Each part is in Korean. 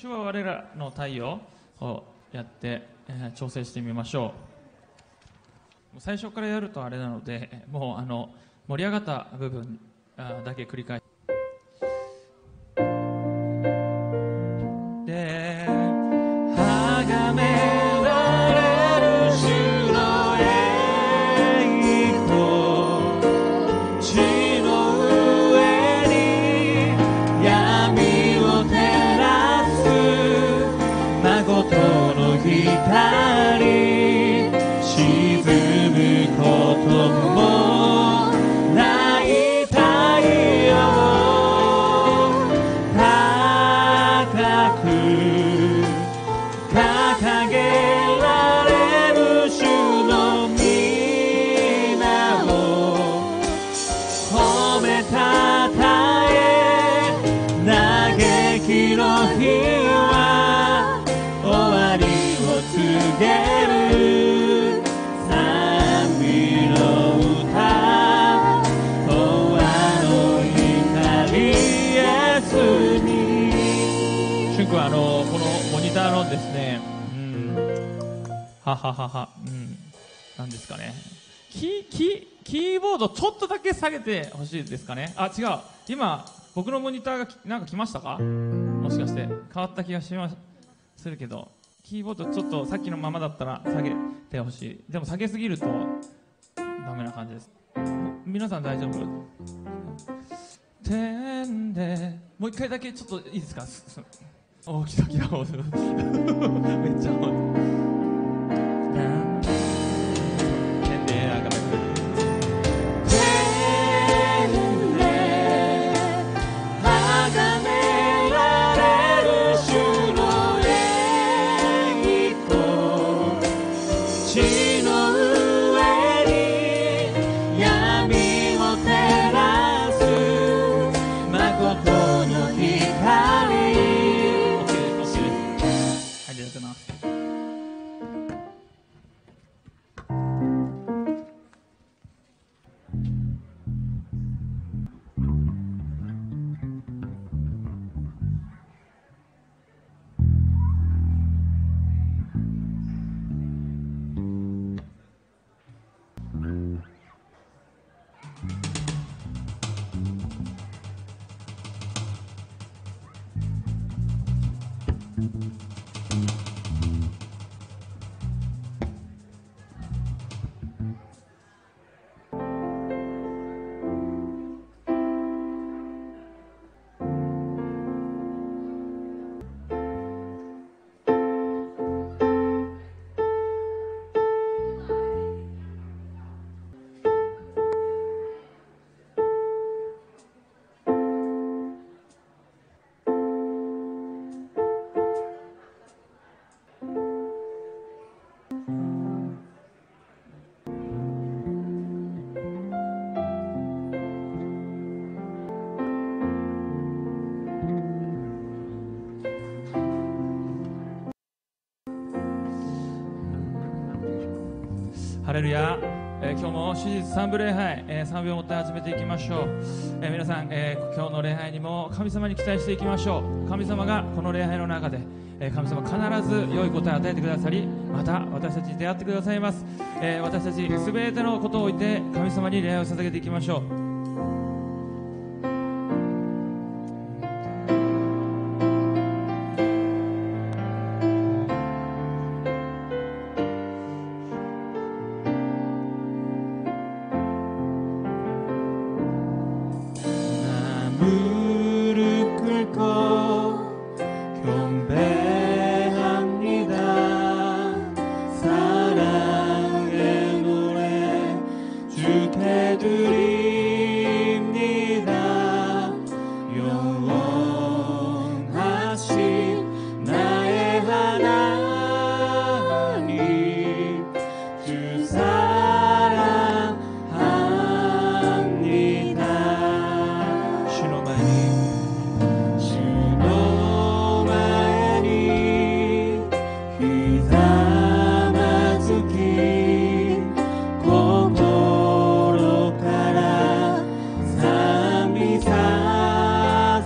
主は我らの太陽をやって、調整してみましょう。最初からやるとあれなので、もう盛り上がった部分だけ繰り返してで崇められる主の栄光、地の上に闇を照らす誠の光、沈むこともない太陽、高く掲げられる主の皆を褒めたたえ、嘆きの日は終わりを告げる、賛美の歌、永遠の光イエスに。しゅんくんはこのモニターのですね、はははは、なんですかね、キーボードちょっとだけ下げてほしいですかね。あ、違う、今僕のモニターがなんか来ましたか、もしかして変わった気がするけど、キーボードちょっとさっきのままだったら下げてほしい。でも下げすぎるとダメな感じです。皆さん大丈夫？天でもう一回だけちょっといいですか？お、来た来ためっちゃ天であがめるハレルヤ。今日も手術三部礼拝、3秒をもって始めていきましょう。皆さん、今日の礼拝にも神様に期待していきましょう。神様がこの礼拝の中で、神様必ず良い答えを与えてくださり、また私たちに出会ってくださいます。私たち全てのことを置いて神様に礼拝を捧げていきましょう。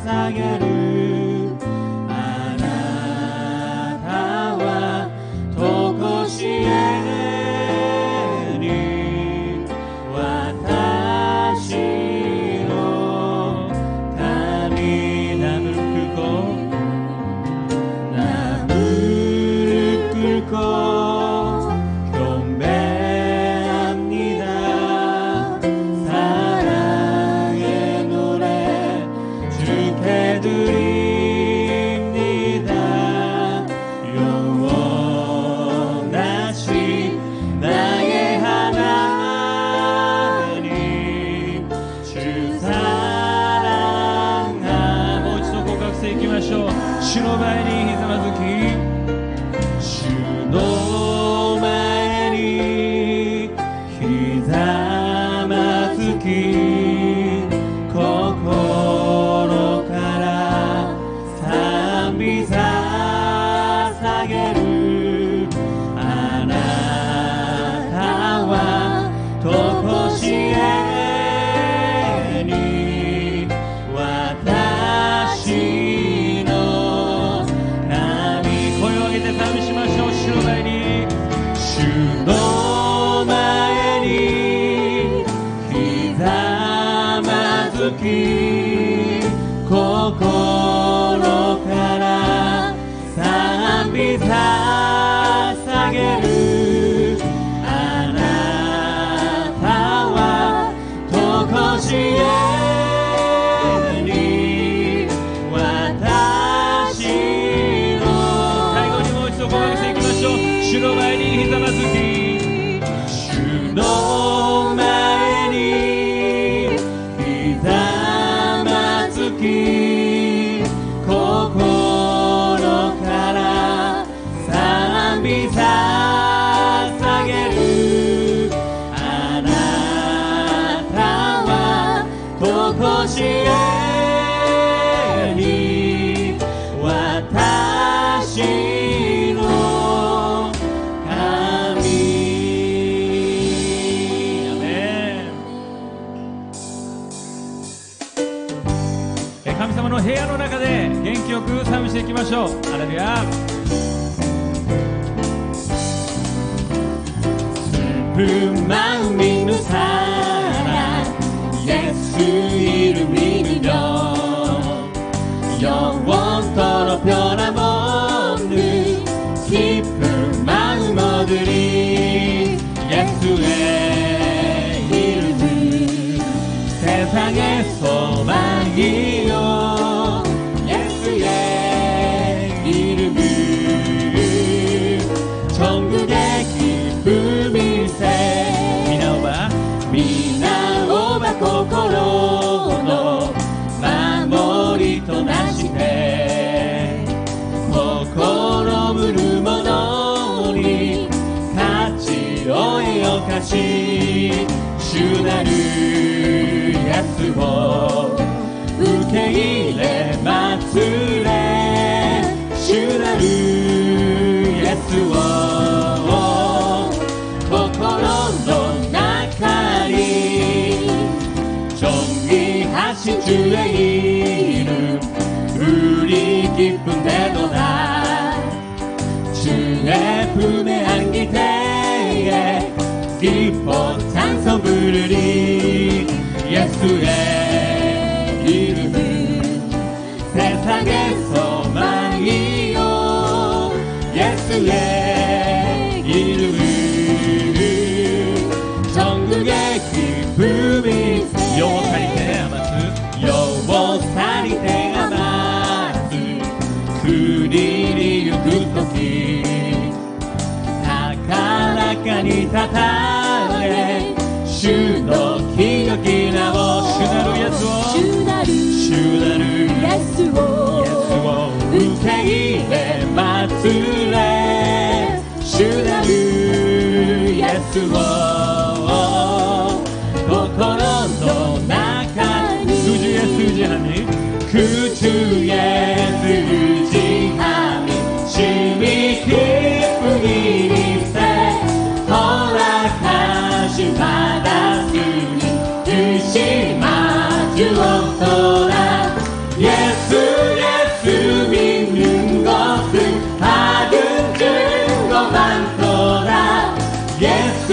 捧げるあなしょう。主の前にひざまずき、主の前にひざまずき、心から賛美捧げる。あなたはとこしえに私の神。声を上げて賛美しましょう。主の前に、主の前にひざまずき、心から賛美捧げる。あなたはとこしえに私の。最後にもう一度ご覧していきましょう。主の前にひざまずき、主の前にひざまずき、心から賛美捧げる。あなたはとこしえに私の神。アメン。神様の部屋の中で元気よく賛美していきましょう。ハレルヤ。Lumina sana Yesu ilumino 영원토록 변함없는 깊은 마음들이 예수의 이름은 세상의 소망이요 예수의 이름은 천국의 기쁨일세皆心の守りとなして心むる者に勝ちを得よかし主なるイエスを受け入れ祭れ主なるイエスを心の中に정리하신 주의 이름 우리 기쁜 대도다 주의 품에 안길 때에 기뻐 찬송 부르리 예수의 이름은 세상의 소망이요 예수의 이름은 천국의 기쁨이よさりてあますよさりてあます繰りゆくとき高らかにたたえ主の清き名を主なるイエスを主なるイエスを受け入れ祭れ主なるイエスを心の中に수지하니 그 주의 수지함이 심히 기쁜 일이세 허락하심 받았으니 뜻이 마주없더라 예수 믿는 것은 받은 증거 많더라 예수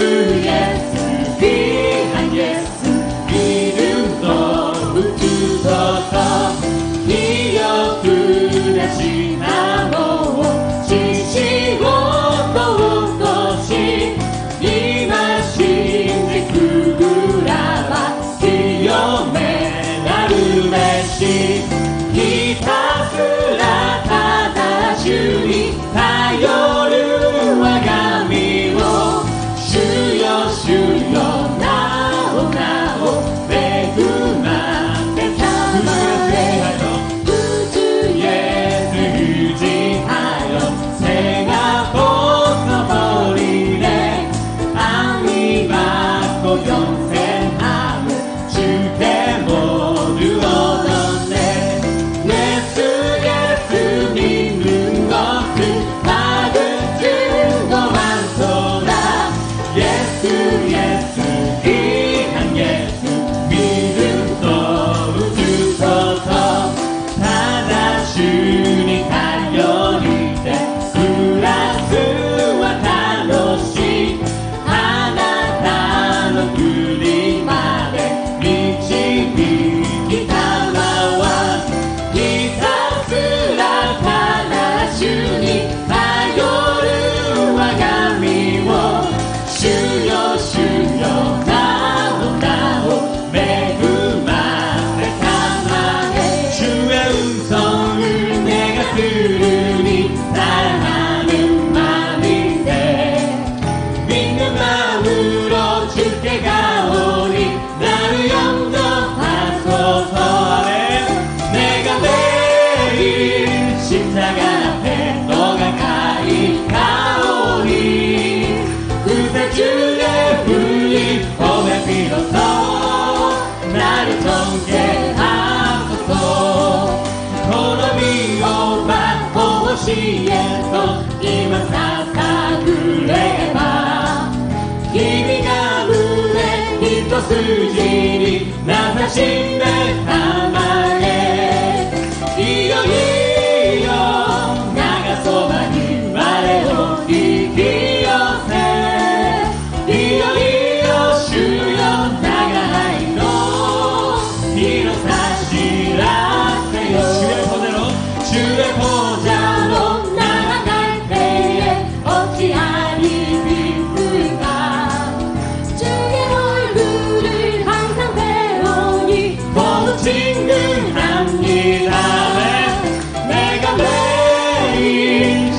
귀한 예수 이름도 붙여서 기억하시나무 지시고 더욱 것이 임하신 구구라바 기염의 나름의시 이 십자가 앞에 너가 가히 가오니 그 새 주의 불이 몸에 비로소 나를 정죄하소서. 코로미오 바호시에서 이만 사사그레바 kimiが胸にと筋になさしめたまえいよいよ長そばに我を引き寄せいよいよ主よ長いの広さ知らせよ。主へポゼロ主へポジャロ長い手へ落ちあり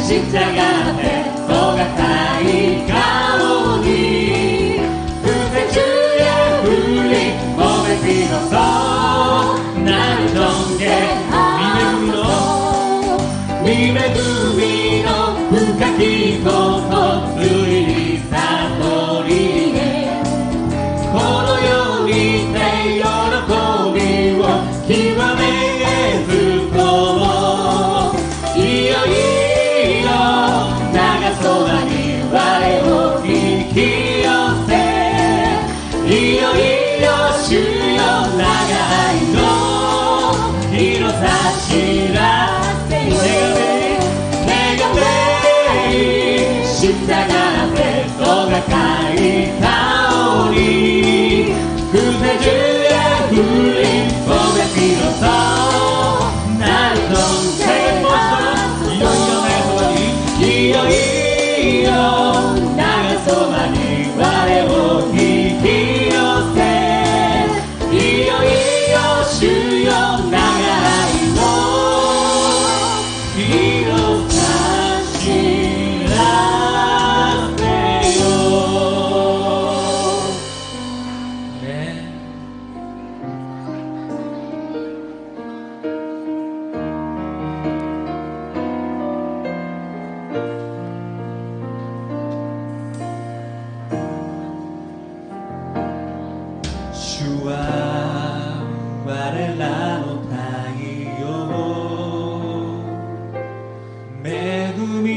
십자가 앞에 너가 가히 가오니 그 새 주의 불이 몸에 비로소 나를 정죄하소서. 님의 구미로深きことついに悟りへこの世にて喜びを極めずともいよいよ長そばに我を引き寄せいよいよ主よ長いの広さ知らせよ。願め십자가 앞에 너가 가히 가오니 그 새 주의 불이 몸에 비로소 나를 정죄하소서.いよいよ長そばに我を引き寄せいよいよ主よ長いの広さ知らせよ。主は我らの太陽恵み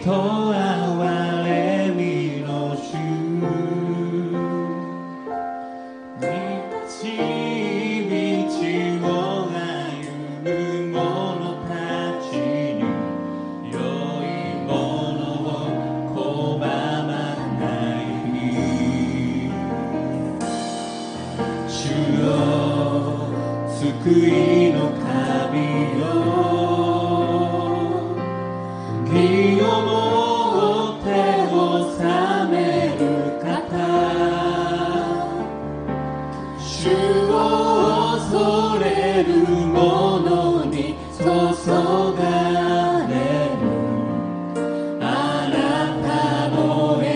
と憐れみの主道を歩む者たちに良いものを拒まない主よ救いの神よ義をもって治める方主を恐れる者に注がれるあなたの栄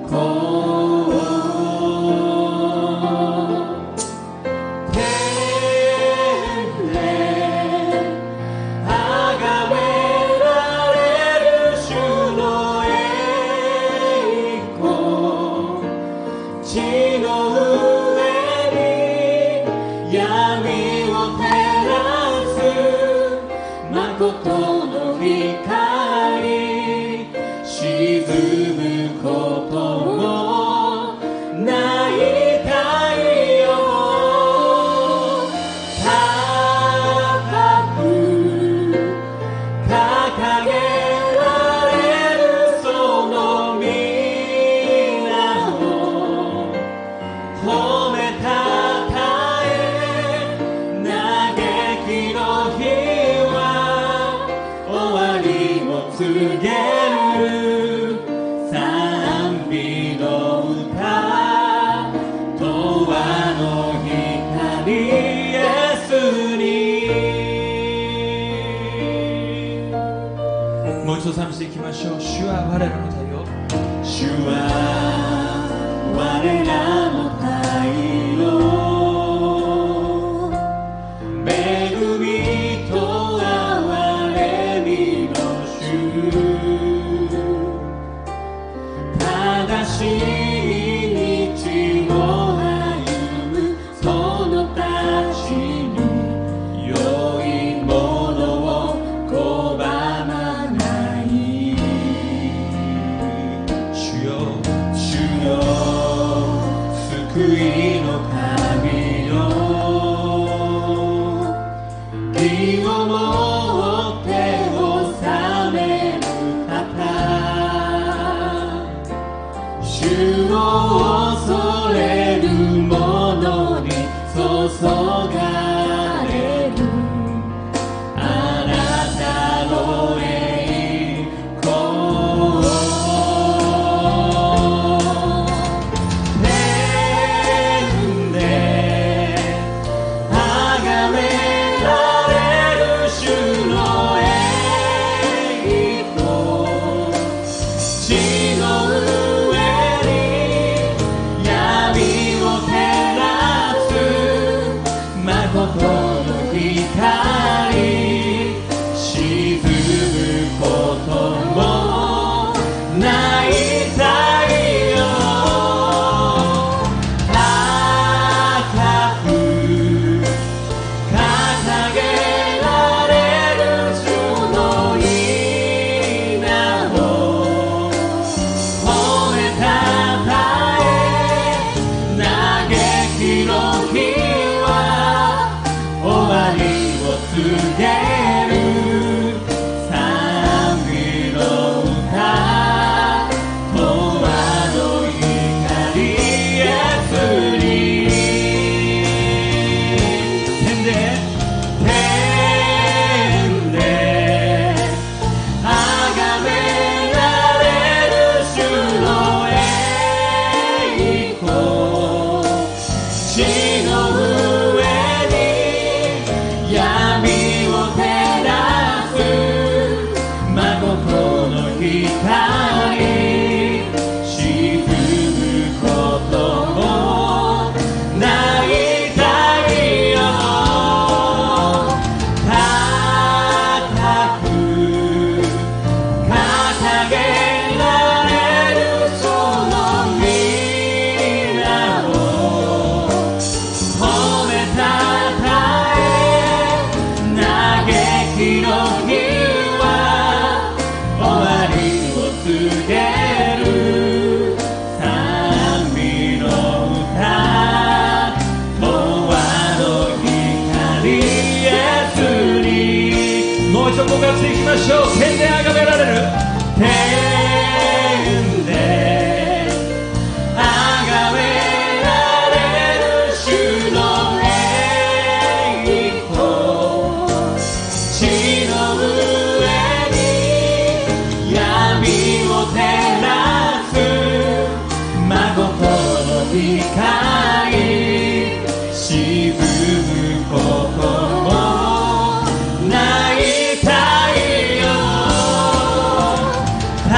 光賛美していきましょう。主は我らの太陽、主は我らの太陽、恵みとをもって治める方、主を恐れる者に注がれるあなたの栄光を天で崇められる主の栄光、地の上に闇を照らす誠の光、沈むこともない太陽、高く掲げられる主の稲を褒めたたえ、嘆きの日は終わりを告げる賛美の歌、永遠の光へ移り、天で崇められる主の栄光、地の上に闇を照らす誠の光、沈むこともない太陽、高く掲げられるその皆を褒めたたえ、嘆きの日は終わりを告げる賛美の歌、永遠の光へ移り、もう一度告白していきましょう。天で崇められる、天で崇められる主の栄光、地の上に闇を照らす誠の光、沈むこともない太陽、高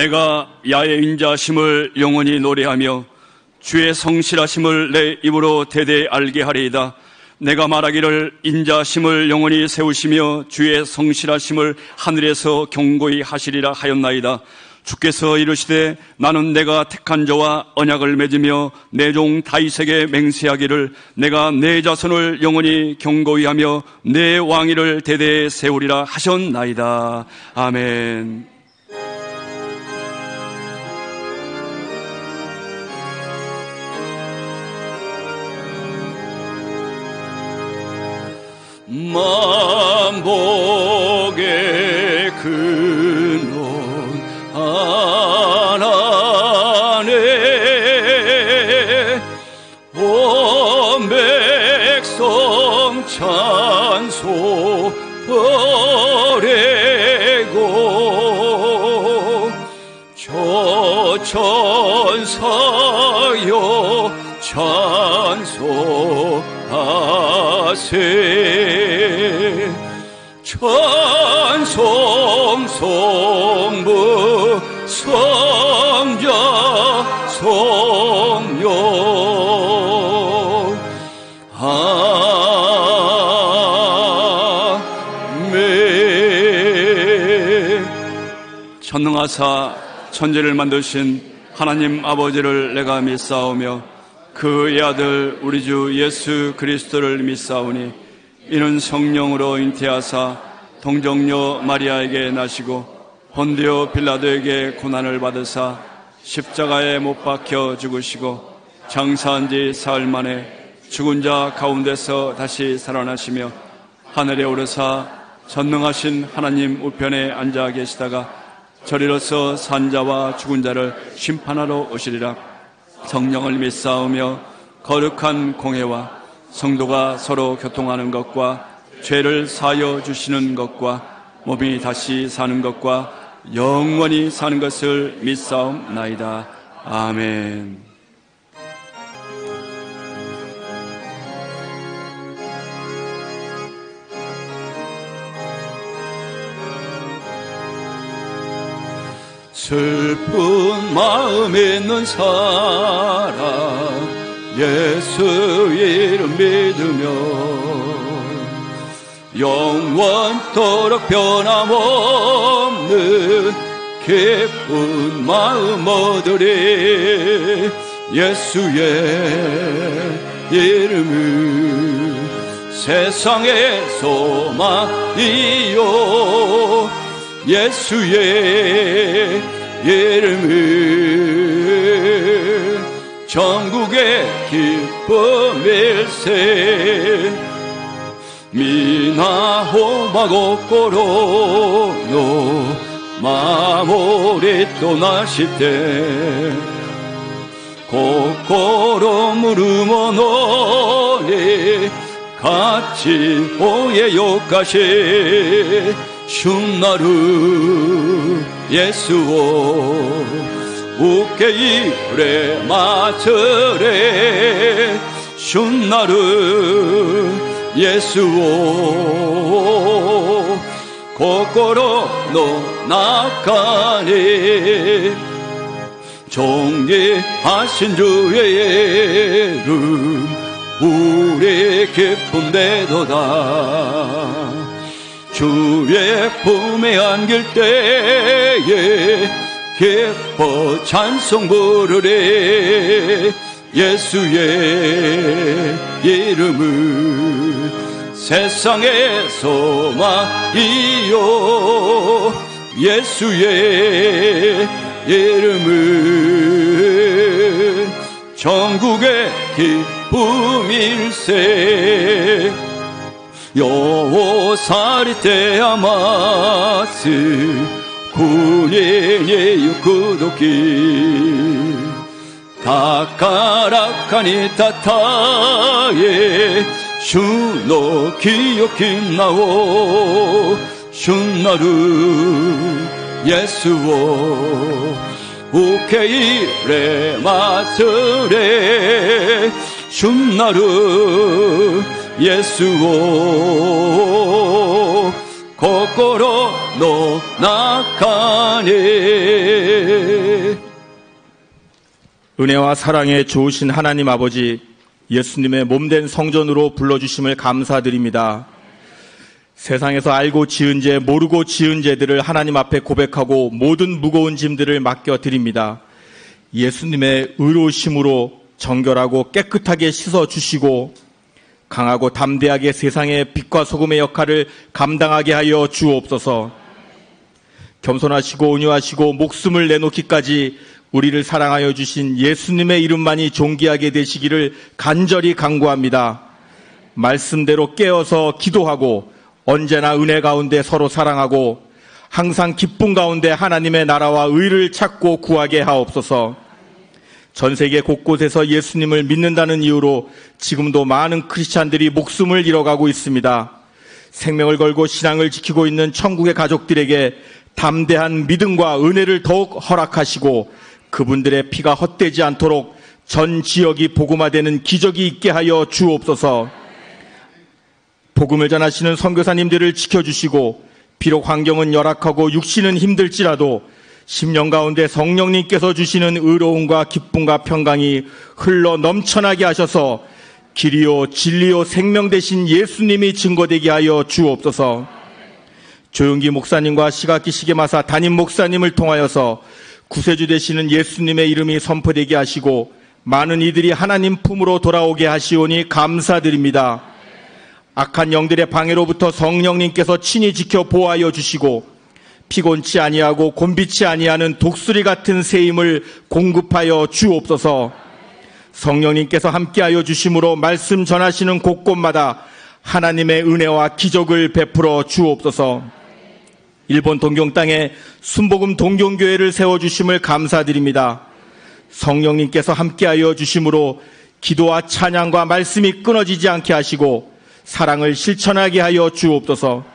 내가 야의 인자심을 영원히 노래하며 주의 성실하심을 내 입으로 대대 알게 하리이다. 내가 말하기를 인자심을 영원히 세우시며 주의 성실하심을 하늘에서 경고히 하시리라 하였나이다. 주께서 이르시되 나는 내가 택한 자와 언약을 맺으며 내 종 다윗에게 맹세하기를 내가 내 자손을 영원히 경고히 하며 내 왕위를 대대에 세우리라 하셨나이다. 아멘. 만복의 근원 하나네 온 백성 찬송 버리고 저 천사여 찬송하세 찬송 성부 성자 성령 아멘. 전능하사 천지를 만드신 하나님 아버지를 내가 믿사오며 그의 아들 우리 주 예수 그리스도를 믿사오니 이는 성령으로 잉태하사 동정녀 마리아에게 나시고 본디오 빌라도에게 고난을 받으사 십자가에 못 박혀 죽으시고 장사한 지 사흘 만에 죽은 자 가운데서 다시 살아나시며 하늘에 오르사 전능하신 하나님 우편에 앉아 계시다가 저리로서 산 자와 죽은 자를 심판하러 오시리라. 성령을 믿사오며 거룩한 공회와 성도가 서로 교통하는 것과 죄를 사하여 주시는 것과 몸이 다시 사는 것과 영원히 사는 것을 믿사옵나이다. 아멘. 슬픈 마음 있는 사람 예수 이름 믿으며 영원토록 변함없는 기쁜 마음 얻으리. 예수의 이름은 세상의 소망이요 예수의 이름은 전국의 기쁨일세. 미나호마고 꼬로노 마모리 또나시테 고꼬로 무르모노니 같이 오예요까시 슌나루 예수오 우케이레 마츠레 슌나루 예수오 고꼬로 노 나카니 존귀하신 주의 이름 우리 기쁨 되도다. 주의 품에 안길 때에 기뻐 찬송 부르리. 예수의 이름은 세상의 소망이요 예수의 이름은 전국의 기쁨일세. 요사리 테아마스 군인의 구도기 다카라카니 타타에 슈노 기요키나오 슌나루 예수오 우케이레 마스레 슌나루 예수오 고꼬로 노낙하네. 은혜와 사랑에 좋으신 하나님 아버지, 예수님의 몸된 성전으로 불러주심을 감사드립니다. 세상에서 알고 지은 죄, 모르고 지은 죄들을 하나님 앞에 고백하고 모든 무거운 짐들을 맡겨드립니다. 예수님의 의로우심으로 정결하고 깨끗하게 씻어주시고 강하고 담대하게 세상의 빛과 소금의 역할을 감당하게 하여 주옵소서. 겸손하시고 온유하시고 목숨을 내놓기까지 우리를 사랑하여 주신 예수님의 이름만이 존귀하게 되시기를 간절히 간구합니다. 말씀대로 깨어서 기도하고 언제나 은혜 가운데 서로 사랑하고 항상 기쁨 가운데 하나님의 나라와 의를 찾고 구하게 하옵소서. 전 세계 곳곳에서 예수님을 믿는다는 이유로 지금도 많은 크리스찬들이 목숨을 잃어가고 있습니다. 생명을 걸고 신앙을 지키고 있는 천국의 가족들에게 담대한 믿음과 은혜를 더욱 허락하시고 그분들의 피가 헛되지 않도록 전 지역이 복음화되는 기적이 있게 하여 주옵소서. 복음을 전하시는 선교사님들을 지켜주시고 비록 환경은 열악하고 육신은 힘들지라도 심령 가운데 성령님께서 주시는 의로움과 기쁨과 평강이 흘러 넘쳐나게 하셔서 길이요 진리요 생명 되신 예수님이 증거되게 하여 주옵소서. 조용기 목사님과 시각기 시계마사 담임 목사님을 통하여서 구세주 되시는 예수님의 이름이 선포되게 하시고 많은 이들이 하나님 품으로 돌아오게 하시오니 감사드립니다. 악한 영들의 방해로부터 성령님께서 친히 지켜 보호하여 주시고 피곤치 아니하고 곤비치 아니하는 독수리 같은 새 힘을 공급하여 주옵소서. 성령님께서 함께하여 주심으로 말씀 전하시는 곳곳마다 하나님의 은혜와 기적을 베풀어 주옵소서. 일본 동경 땅에 순복음 동경교회를 세워주심을 감사드립니다. 성령님께서 함께하여 주심으로 기도와 찬양과 말씀이 끊어지지 않게 하시고 사랑을 실천하게 하여 주옵소서.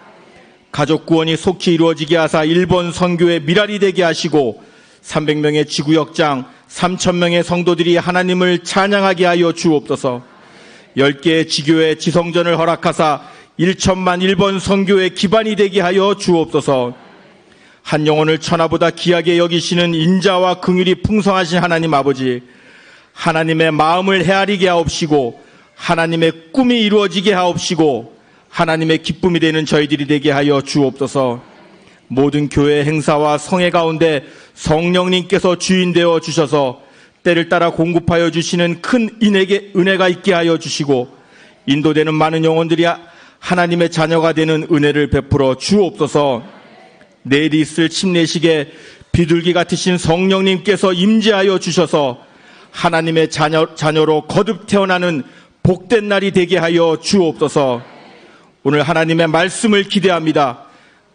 가족 구원이 속히 이루어지게 하사 일본 선교의 미랄이 되게 하시고 300명의 지구역장 3,000명의 성도들이 하나님을 찬양하게 하여 주옵소서. 10개의 지교회 지성전을 허락하사 1천만 일본 선교의 기반이 되게 하여 주옵소서. 한 영혼을 천하보다 귀하게 여기시는 인자와 긍휼이 풍성하신 하나님 아버지, 하나님의 마음을 헤아리게 하옵시고 하나님의 꿈이 이루어지게 하옵시고 하나님의 기쁨이 되는 저희들이 되게 하여 주옵소서. 모든 교회 행사와 성회 가운데 성령님께서 주인 되어 주셔서 때를 따라 공급하여 주시는 큰 은혜가 있게 하여 주시고 인도되는 많은 영혼들이 하나님의 자녀가 되는 은혜를 베풀어 주옵소서. 내일 있을 침례식에 비둘기 같으신 성령님께서 임재하여 주셔서 하나님의 자녀로 거듭 태어나는 복된 날이 되게 하여 주옵소서. 오늘 하나님의 말씀을 기대합니다.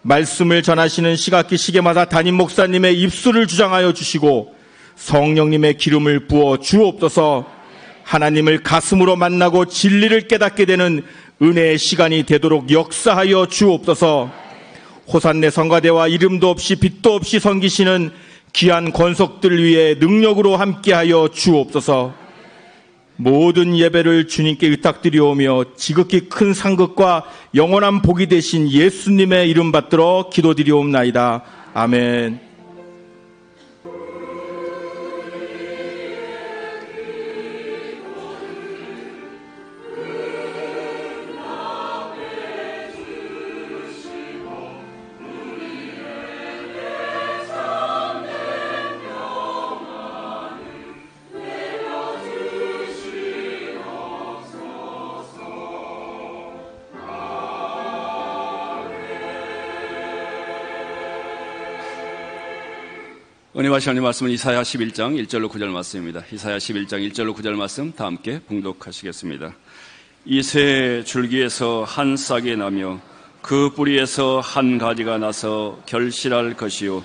말씀을 전하시는 시각기 시계마다 담임 목사님의 입술을 주장하여 주시고 성령님의 기름을 부어 주옵소서. 하나님을 가슴으로 만나고 진리를 깨닫게 되는 은혜의 시간이 되도록 역사하여 주옵소서. 호산네 성가대와 이름도 없이 빛도 없이 섬기시는 귀한 권속들 위해 능력으로 함께하여 주옵소서. 모든 예배를 주님께 의탁드리오며 지극히 큰 상급과 영원한 복이 되신 예수님의 이름 받들어 기도드리옵나이다. 아멘. 은혜와 시간의 말씀은 이사야 11장 1절로 9절 말씀입니다. 이사야 11장 1절로 9절 말씀 다 함께 봉독하시겠습니다. 이 새 줄기에서 한 싹이 나며 그 뿌리에서 한 가지가 나서 결실할 것이요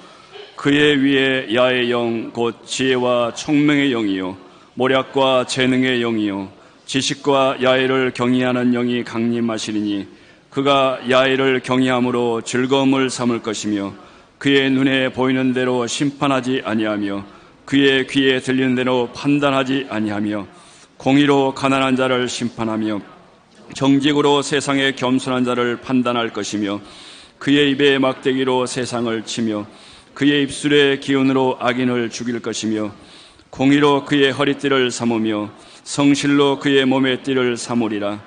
그의 위에 야의 영 곧 지혜와 총명의 영이요 모략과 재능의 영이요 지식과 야의를 경외하는 영이 강림하시리니 그가 야의를 경외함으로 즐거움을 삼을 것이며 그의 눈에 보이는 대로 심판하지 아니하며 그의 귀에 들리는 대로 판단하지 아니하며 공의로 가난한 자를 심판하며 정직으로 세상의 겸손한 자를 판단할 것이며 그의 입의 막대기로 세상을 치며 그의 입술의 기운으로 악인을 죽일 것이며 공의로 그의 허리띠를 삼으며 성실로 그의 몸의 띠를 삼으리라.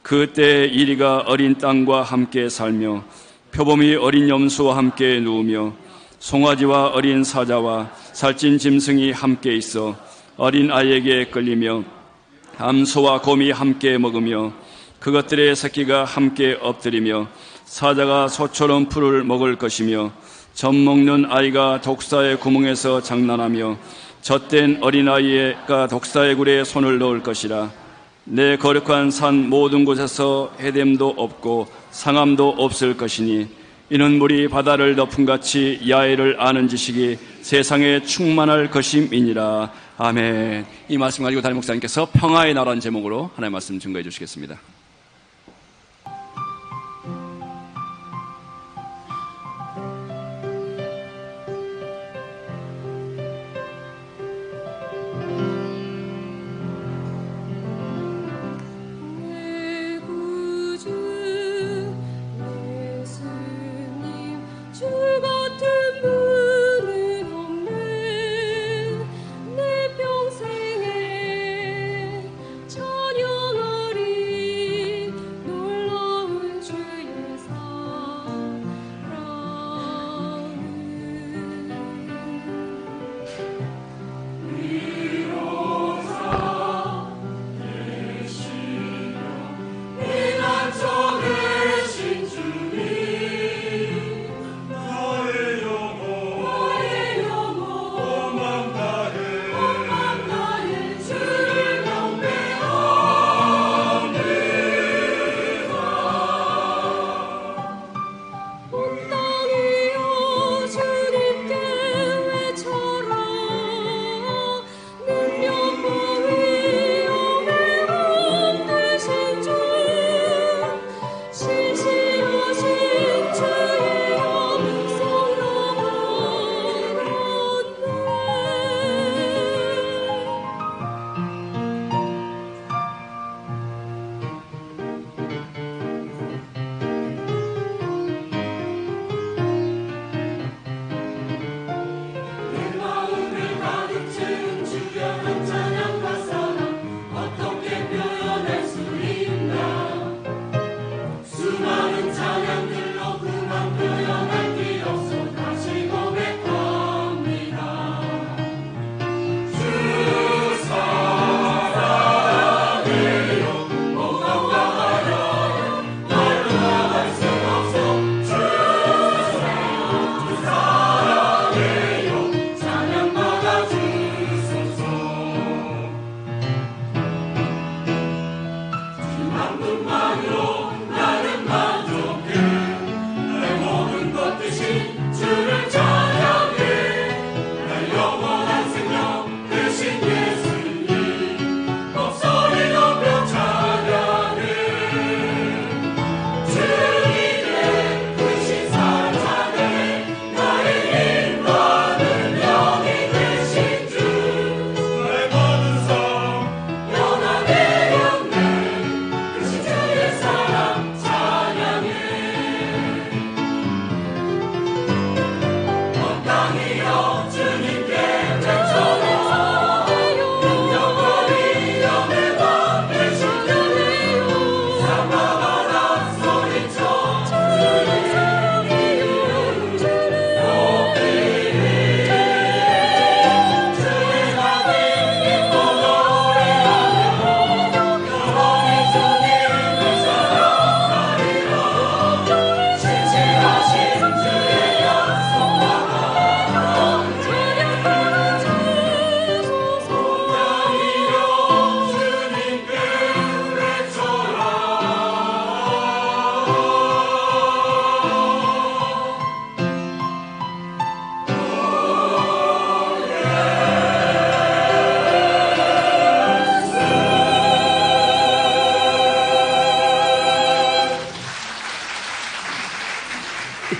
그때 이리가 어린 땅과 함께 살며 표범이 어린 염소와 함께 누우며 송아지와 어린 사자와 살찐 짐승이 함께 있어 어린 아이에게 끌리며 암소와 곰이 함께 먹으며 그것들의 새끼가 함께 엎드리며 사자가 소처럼 풀을 먹을 것이며 젖 먹는 아이가 독사의 구멍에서 장난하며 젖된 어린아이가 독사의 굴에 손을 넣을 것이라. 내 거룩한 산 모든 곳에서 해됨도 없고 상함도 없을 것이니 이는 물이 바다를 덮음같이 야훼를 아는 지식이 세상에 충만할 것임이니라. 아멘. 이 말씀 가지고 담임 목사님께서 평화의 나라는 제목으로 하나님의 말씀 증거해 주시겠습니다.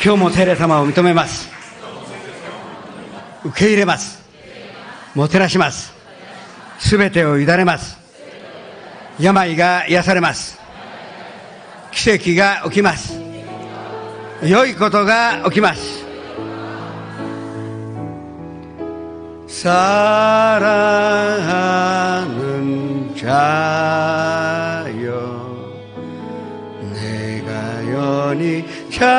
今日も聖霊様を認めます。受け入れます。もてなします。すべてを委ねます。病が癒されます。奇跡が起きます。良いことが起きます。사랑하는 자여 내가 연히 자됨같이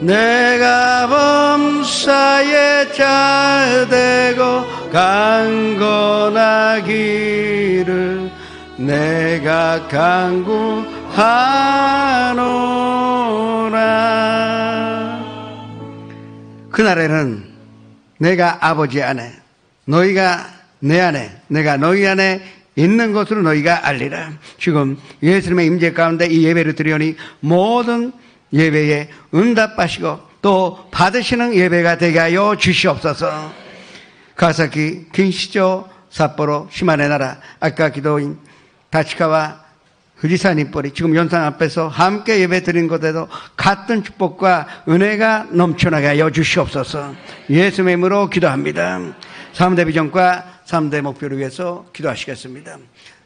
내가 범사에 자되고 강건하기를 내가 간구하노라. 그날에는 내가 아버지 안에 너희가 내 안에 내가 너희 안에 있는 것으로 너희가 알리라. 지금 예수님의 임재 가운데 이 예배를 드리오니 모든 예배에 응답하시고 또 받으시는 예배가 되게 하여 주시옵소서. 가사키, 긴시조, 삿포로, 시마네 나라, 아까 기도인 다치카와 후지산 입벌이 지금 연상 앞에서 함께 예배 드린 곳에도 같은 축복과 은혜가 넘쳐나게 하여 주시옵소서. 예수님의 이름으로 기도합니다. 3대 비전과 3대 목표를 위해서 기도하시겠습니다.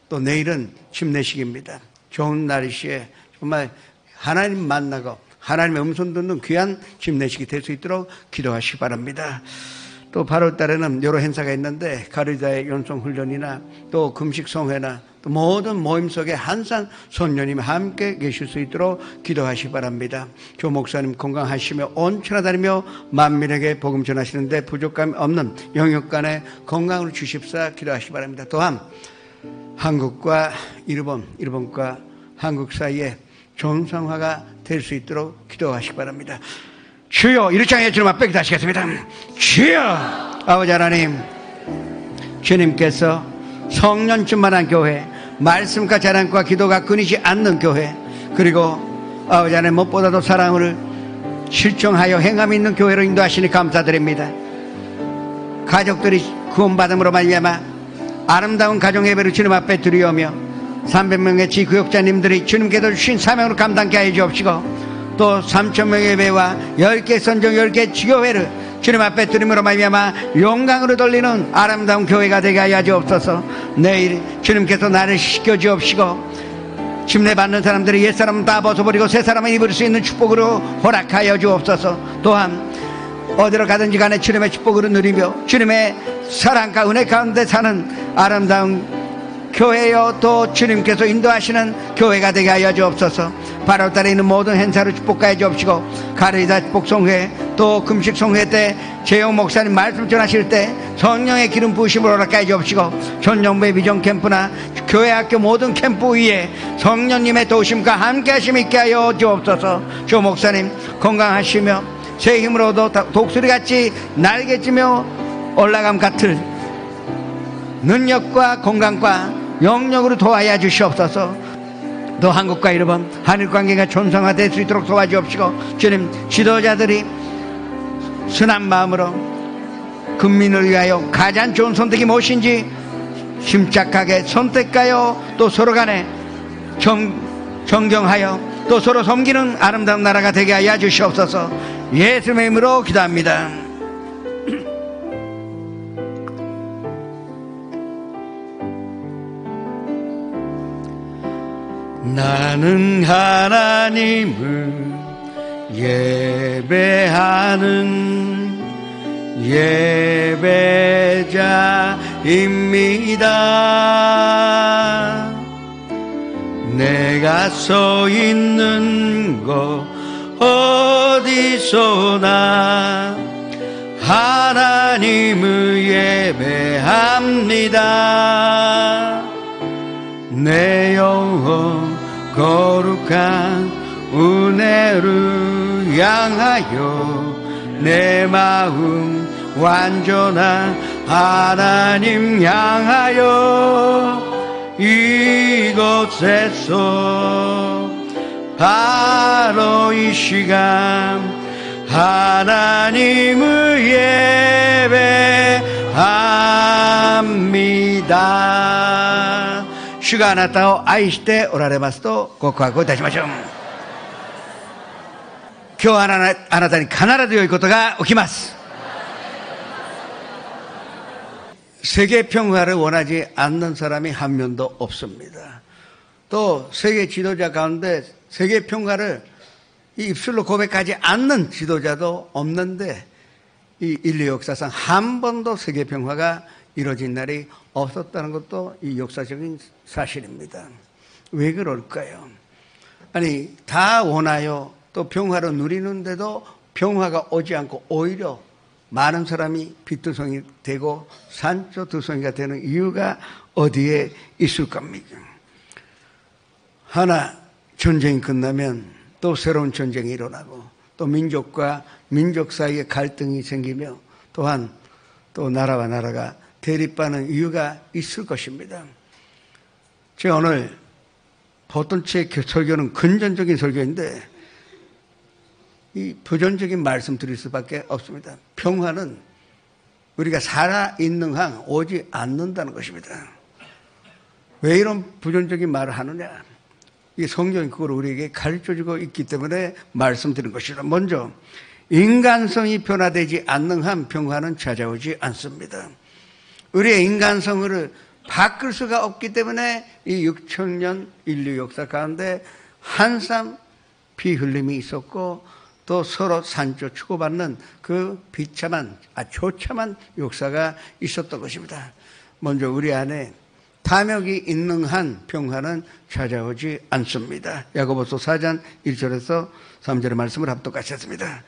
또 내일은 침례식입니다. 좋은 날이시에 정말 하나님 만나고 하나님의 음성 듣는 귀한 침례식이 될 수 있도록 기도하시기 바랍니다. 또 8월 달에는 여러 행사가 있는데 가르자의 연송 훈련이나 또 금식 성회나 또 모든 모임 속에 항상 선녀님이 함께 계실 수 있도록 기도하시기 바랍니다. 조 목사님 건강하시며 온천하다니며 만민에게 복음 전하시는데 부족함이 없는 영역간의 건강을 주십사 기도하시기 바랍니다. 또한 한국과 일본과 한국 사이에 정상화가 될 수 있도록 기도하시기 바랍니다. 주여, 이를 향해 주님 앞에 기도하시겠습니다. 주여, 아버지 하나님, 주님께서 성령 충만한 교회, 말씀과 자랑과 기도가 끊이지 않는 교회, 그리고 아버지 하나님 무엇보다도 사랑을 실천하여 행함 있는 교회로 인도하시니 감사드립니다. 가족들이 구원받음으로 말미암아 아름다운 가정 예배를 주님 앞에 드리오며 300명의 지구역자님들이 주님께서 주신 사명으로 감당케 하여 주옵시고 또 3,000명의 예배와 10개 선정 10개 지교회를 주님 앞에 드림으로 말미암아 영광으로 돌리는 아름다운 교회가 되게 하여 주옵소서. 내일 주님께서 나를 씻겨 주옵시고 침례 받는 사람들이 옛사람은 다 벗어버리고 새사람을 입을 수 있는 축복으로 허락하여 주옵소서. 또한 어디로 가든지 간에 주님의 축복으로 누리며 주님의 사랑과 은혜 가운데 사는 아름다운 교회요 또 주님께서 인도하시는 교회가 되게 하여 주옵소서. 8월달에 있는 모든 행사를 축복하여 주옵시고 가르이다 축복성회 또 금식성회 때 재영 목사님 말씀 전하실 때 성령의 기름 부으심을 허락하여 주옵시고 전정부의 비전 캠프나 교회 학교 모든 캠프 위에 성령님의 도우심과 함께 하심 있게 하여 주옵소서. 조 목사님 건강하시며 새 힘으로도 독수리같이 날개치며 올라감 같을 능력과 건강과 영역으로 도와야 주시옵소서. 또 한국과 일본 한일관계가 존성화될 수 있도록 도와주옵시고 주님 지도자들이 순한 마음으로 국민을 위하여 가장 좋은 선택이 무엇인지 심착하게 선택하여 또 서로 간에 정경하여 또 서로 섬기는 아름다운 나라가 되게 하여 주시옵소서. 예수님의 이름으로 기도합니다. 나는 하나님을 예배하는 예배자입니다. 내가 서 있는 곳 어디서나 하나님을 예배합니다. 내 영혼 거룩한 은혜를 향하여 내 마음 완전한 하나님 향하여 이곳에서 바로 이 시간 하나님을 예배합니다. 주가あなたを愛しておられますと告白をいたしましょう。今日あなたに必ず良いことが起きます。세계 평화를 원하지 않는 사람이 한 명도 없습니다. 또 세계 지도자 가운데 세계 평화를 이 입술로 고백하지 않는 지도자도 없는데 이 인류 역사상 한 번도 세계 평화가 이루어진 날이 없었다는 것도 이 역사적인 사실입니다. 왜 그럴까요? 아니, 다 원하여 또 평화를 누리는데도 평화가 오지 않고 오히려 많은 사람이 빛두성이 되고 산초두성이가 되는 이유가 어디에 있을 겁니까? 하나, 전쟁이 끝나면 또 새로운 전쟁이 일어나고 또 민족과 민족 사이에 갈등이 생기며 또한 또 나라와 나라가 대립하는 이유가 있을 것입니다. 제가 오늘 보통 제 설교는 근전적인 설교인데 이 부정적인 말씀 드릴 수밖에 없습니다. 평화는 우리가 살아있는 한 오지 않는다는 것입니다. 왜 이런 부정적인 말을 하느냐? 이 성경이 그걸 우리에게 가르쳐주고 있기 때문에 말씀드린 것이다. 먼저 인간성이 변화되지 않는 한 평화는 찾아오지 않습니다. 우리의 인간성을 바꿀 수가 없기 때문에 이 6천년 인류 역사 가운데 한참 피 흘림이 있었고 또 서로 산조 주고받는 그 비참한, 조참한 역사가 있었던 것입니다. 먼저 우리 안에 탐욕이 있는 한 평화는 찾아오지 않습니다. 야고보서 4장 1절에서 3절의 말씀을 합독하셨습니다.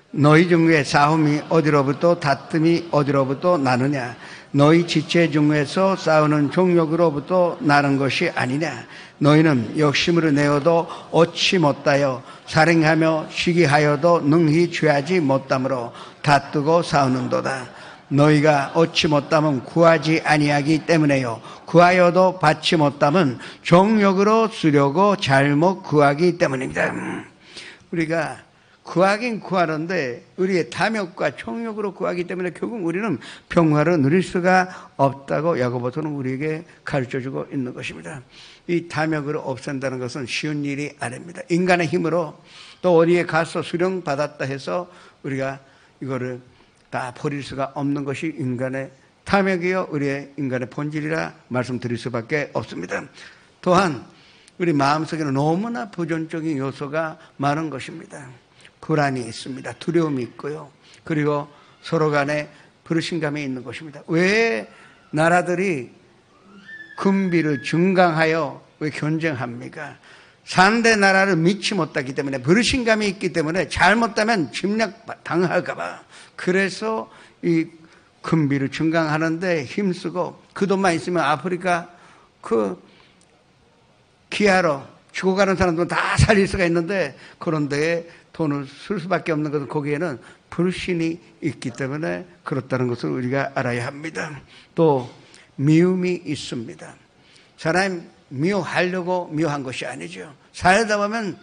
너희 중에 싸움이 어디로부터 다툼이 어디로부터 나느냐? 너희 지체 중에서 싸우는 종욕으로부터 나는 것이 아니냐? 너희는 욕심으로 내어도 얻지 못하여 살행하며 시기하여도 능히 취하지 못함으로 다투고 싸우는도다. 너희가 얻지 못함은 구하지 아니하기 때문에요. 구하여도 받지 못함은 종욕으로 쓰려고 잘못 구하기 때문입니다. 우리가 구하긴 구하는데 우리의 탐욕과 총욕으로 구하기 때문에 결국 우리는 평화를 누릴 수가 없다고 야고보서는 우리에게 가르쳐주고 있는 것입니다. 이 탐욕을 없앤다는 것은 쉬운 일이 아닙니다. 인간의 힘으로 또 어디에 가서 수령 받았다 해서 우리가 이거를 다 버릴 수가 없는 것이 인간의 탐욕이요 우리의 인간의 본질이라 말씀드릴 수밖에 없습니다. 또한 우리 마음속에는 너무나 부정적인 요소가 많은 것입니다. 불안이 있습니다. 두려움이 있고요. 그리고 서로 간에 불신감이 있는 것입니다. 왜 나라들이 군비를 증강하여 왜 경쟁합니까? 상대 나라를 믿지 못하기 때문에 불신감이 있기 때문에 잘못하면 침략 당할까 봐. 그래서 이 군비를 증강하는데 힘쓰고 그 돈만 있으면 아프리카 그 기아로 죽어가는 사람들은 다 살릴 수가 있는데 그런 데에 돈을 쓸 수밖에 없는 것은 거기에는 불신이 있기 때문에 그렇다는 것을 우리가 알아야 합니다. 또 미움이 있습니다. 사람이 미워하려고 미워한 것이 아니죠. 살다 보면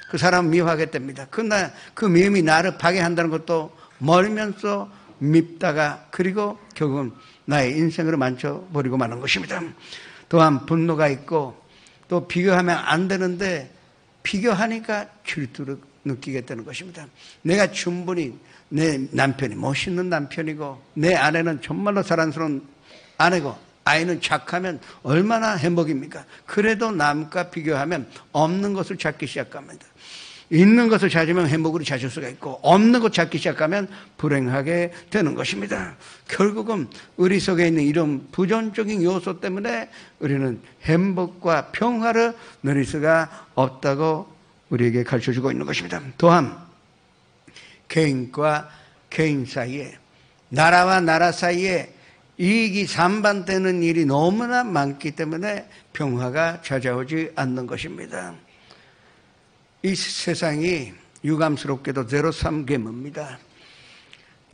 그 사람 미워하게 됩니다. 그러나 그 미움이 나를 파괴한다는 것도 멀면서 밉다가 그리고 결국은 나의 인생으로 만져버리고 마는 것입니다. 또한 분노가 있고 또 비교하면 안 되는데 비교하니까 질투를 느끼게 되는 것입니다. 내가 충분히 내 남편이 멋있는 남편이고 내 아내는 정말로 사랑스러운 아내고 아이는 착하면 얼마나 행복입니까? 그래도 남과 비교하면 없는 것을 찾기 시작합니다. 있는 것을 찾으면 행복으로 찾을 수가 있고 없는 것 찾기 시작하면 불행하게 되는 것입니다. 결국은 우리 속에 있는 이런 부정적인 요소 때문에 우리는 행복과 평화를 누릴 수가 없다고 우리에게 가르쳐주고 있는 것입니다. 또한 개인과 개인 사이에 나라와 나라 사이에 이익이 상반되는 일이 너무나 많기 때문에 평화가 찾아오지 않는 것입니다. 이 세상이 유감스럽게도 제로섬게임입니다.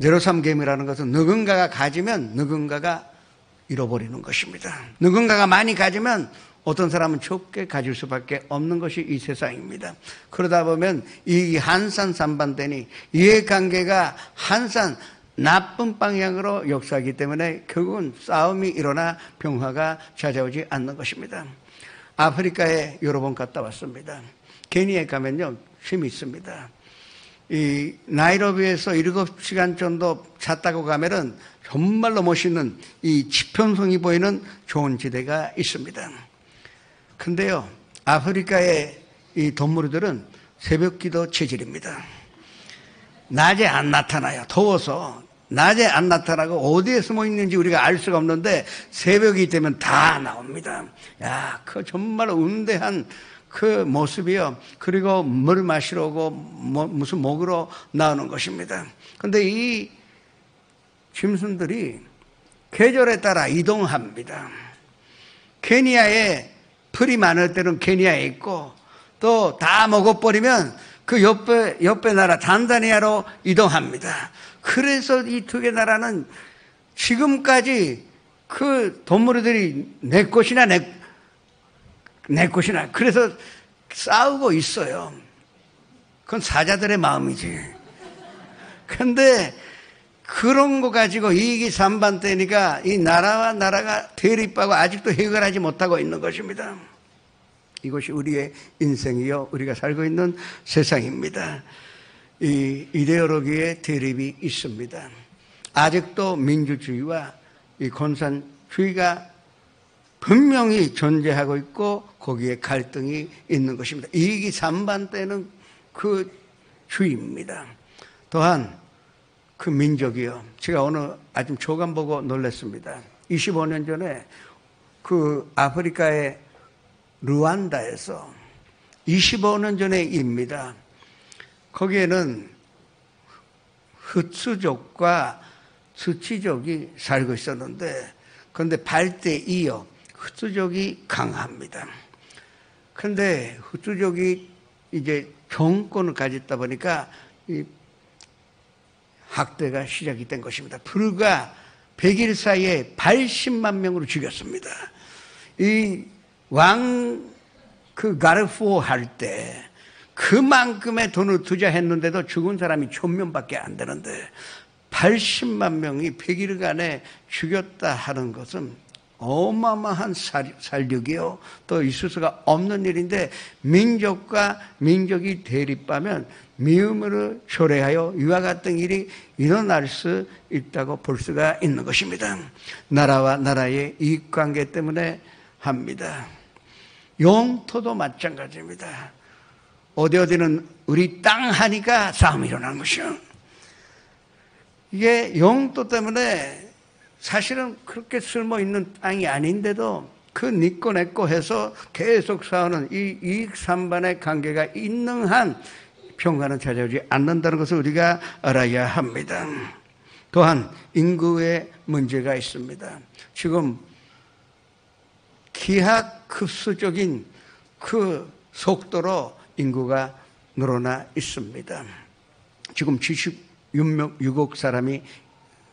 제로섬게임이라는 것은 누군가가 가지면 누군가가 잃어버리는 것입니다. 누군가가 많이 가지면 어떤 사람은 적게 가질 수밖에 없는 것이 이 세상입니다. 그러다 보면 이익이 한산삼반되니 이해관계가 한산 나쁜 방향으로 역사하기 때문에 결국은 싸움이 일어나 평화가 찾아오지 않는 것입니다. 아프리카에 여러 번 갔다 왔습니다. 케니아에 가면요 힘이 있습니다. 이 나이로비에서 7시간 정도 차 타고 가면은 정말로 멋있는 이 지평성이 보이는 좋은 지대가 있습니다. 근데요 아프리카의 이 동물들은 새벽기도 체질입니다. 낮에 안 나타나요. 더워서 낮에 안 나타나고 어디에 숨어 있는지 우리가 알 수가 없는데 새벽이 되면 다 나옵니다. 야, 그 정말 운대한 그 모습이요. 그리고 물 마시러 오고 무슨 먹으러 나오는 것입니다. 근데 이 짐승들이 계절에 따라 이동합니다. 케니아에 풀이 많을 때는 케니아에 있고 또 다 먹어버리면 그 옆에 나라 탄자니아로 이동합니다. 그래서 이 두 개 나라는 지금까지 그 동물들이 내 것이나 내 것이나 그래서 싸우고 있어요. 그건 사자들의 마음이지. 근데 그런 거 가지고 이익이 산반되니까 이 나라와 나라가 대립하고 아직도 해결하지 못하고 있는 것입니다. 이것이 우리의 인생이요, 우리가 살고 있는 세상입니다. 이 이데올로기의 대립이 있습니다. 아직도 민주주의와 이 공산주의가 분명히 존재하고 있고 거기에 갈등이 있는 것입니다. 이익이 산반되는 그 주의입니다. 또한 그 민족이요. 제가 오늘 아침 조간 보고 놀랐습니다. 25년 전에 그 아프리카의 루안다에서 25년 전의 일입니다. 거기에는 흐츠족과 스치족이 살고 있었는데 그런데 8대 2요. 흐츠족이 강합니다. 그런데 흐츠족이 이제 정권을 가졌다 보니까 이 학대가 시작이 된 것입니다. 불과 100일 사이에 80만 명으로 죽였습니다. 이 그 가르푸오 할 때 그만큼의 돈을 투자했는데도 죽은 사람이 1000명밖에 안 되는데 80만 명이 100일간에 죽였다 하는 것은 어마어마한 살육이요. 또 있을 수가 없는 일인데 민족과 민족이 대립하면 미움으로 초래하여 이와 같은 일이 일어날 수 있다고 볼 수가 있는 것입니다. 나라와 나라의 이익관계 때문에 합니다. 영토도 마찬가지입니다. 어디는 우리 땅 하니까 싸움이 일어나는 것이요. 이게 영토 때문에 사실은 그렇게 쓸모있는 땅이 아닌데도 그 니꺼 내꺼 해서 계속 싸우는 이 이익 산반의 관계가 있는 한 평화는 찾아오지 않는다는 것을 우리가 알아야 합니다. 또한 인구의 문제가 있습니다. 지금 기하급수적인 그 속도로 인구가 늘어나 있습니다. 지금 76억 사람이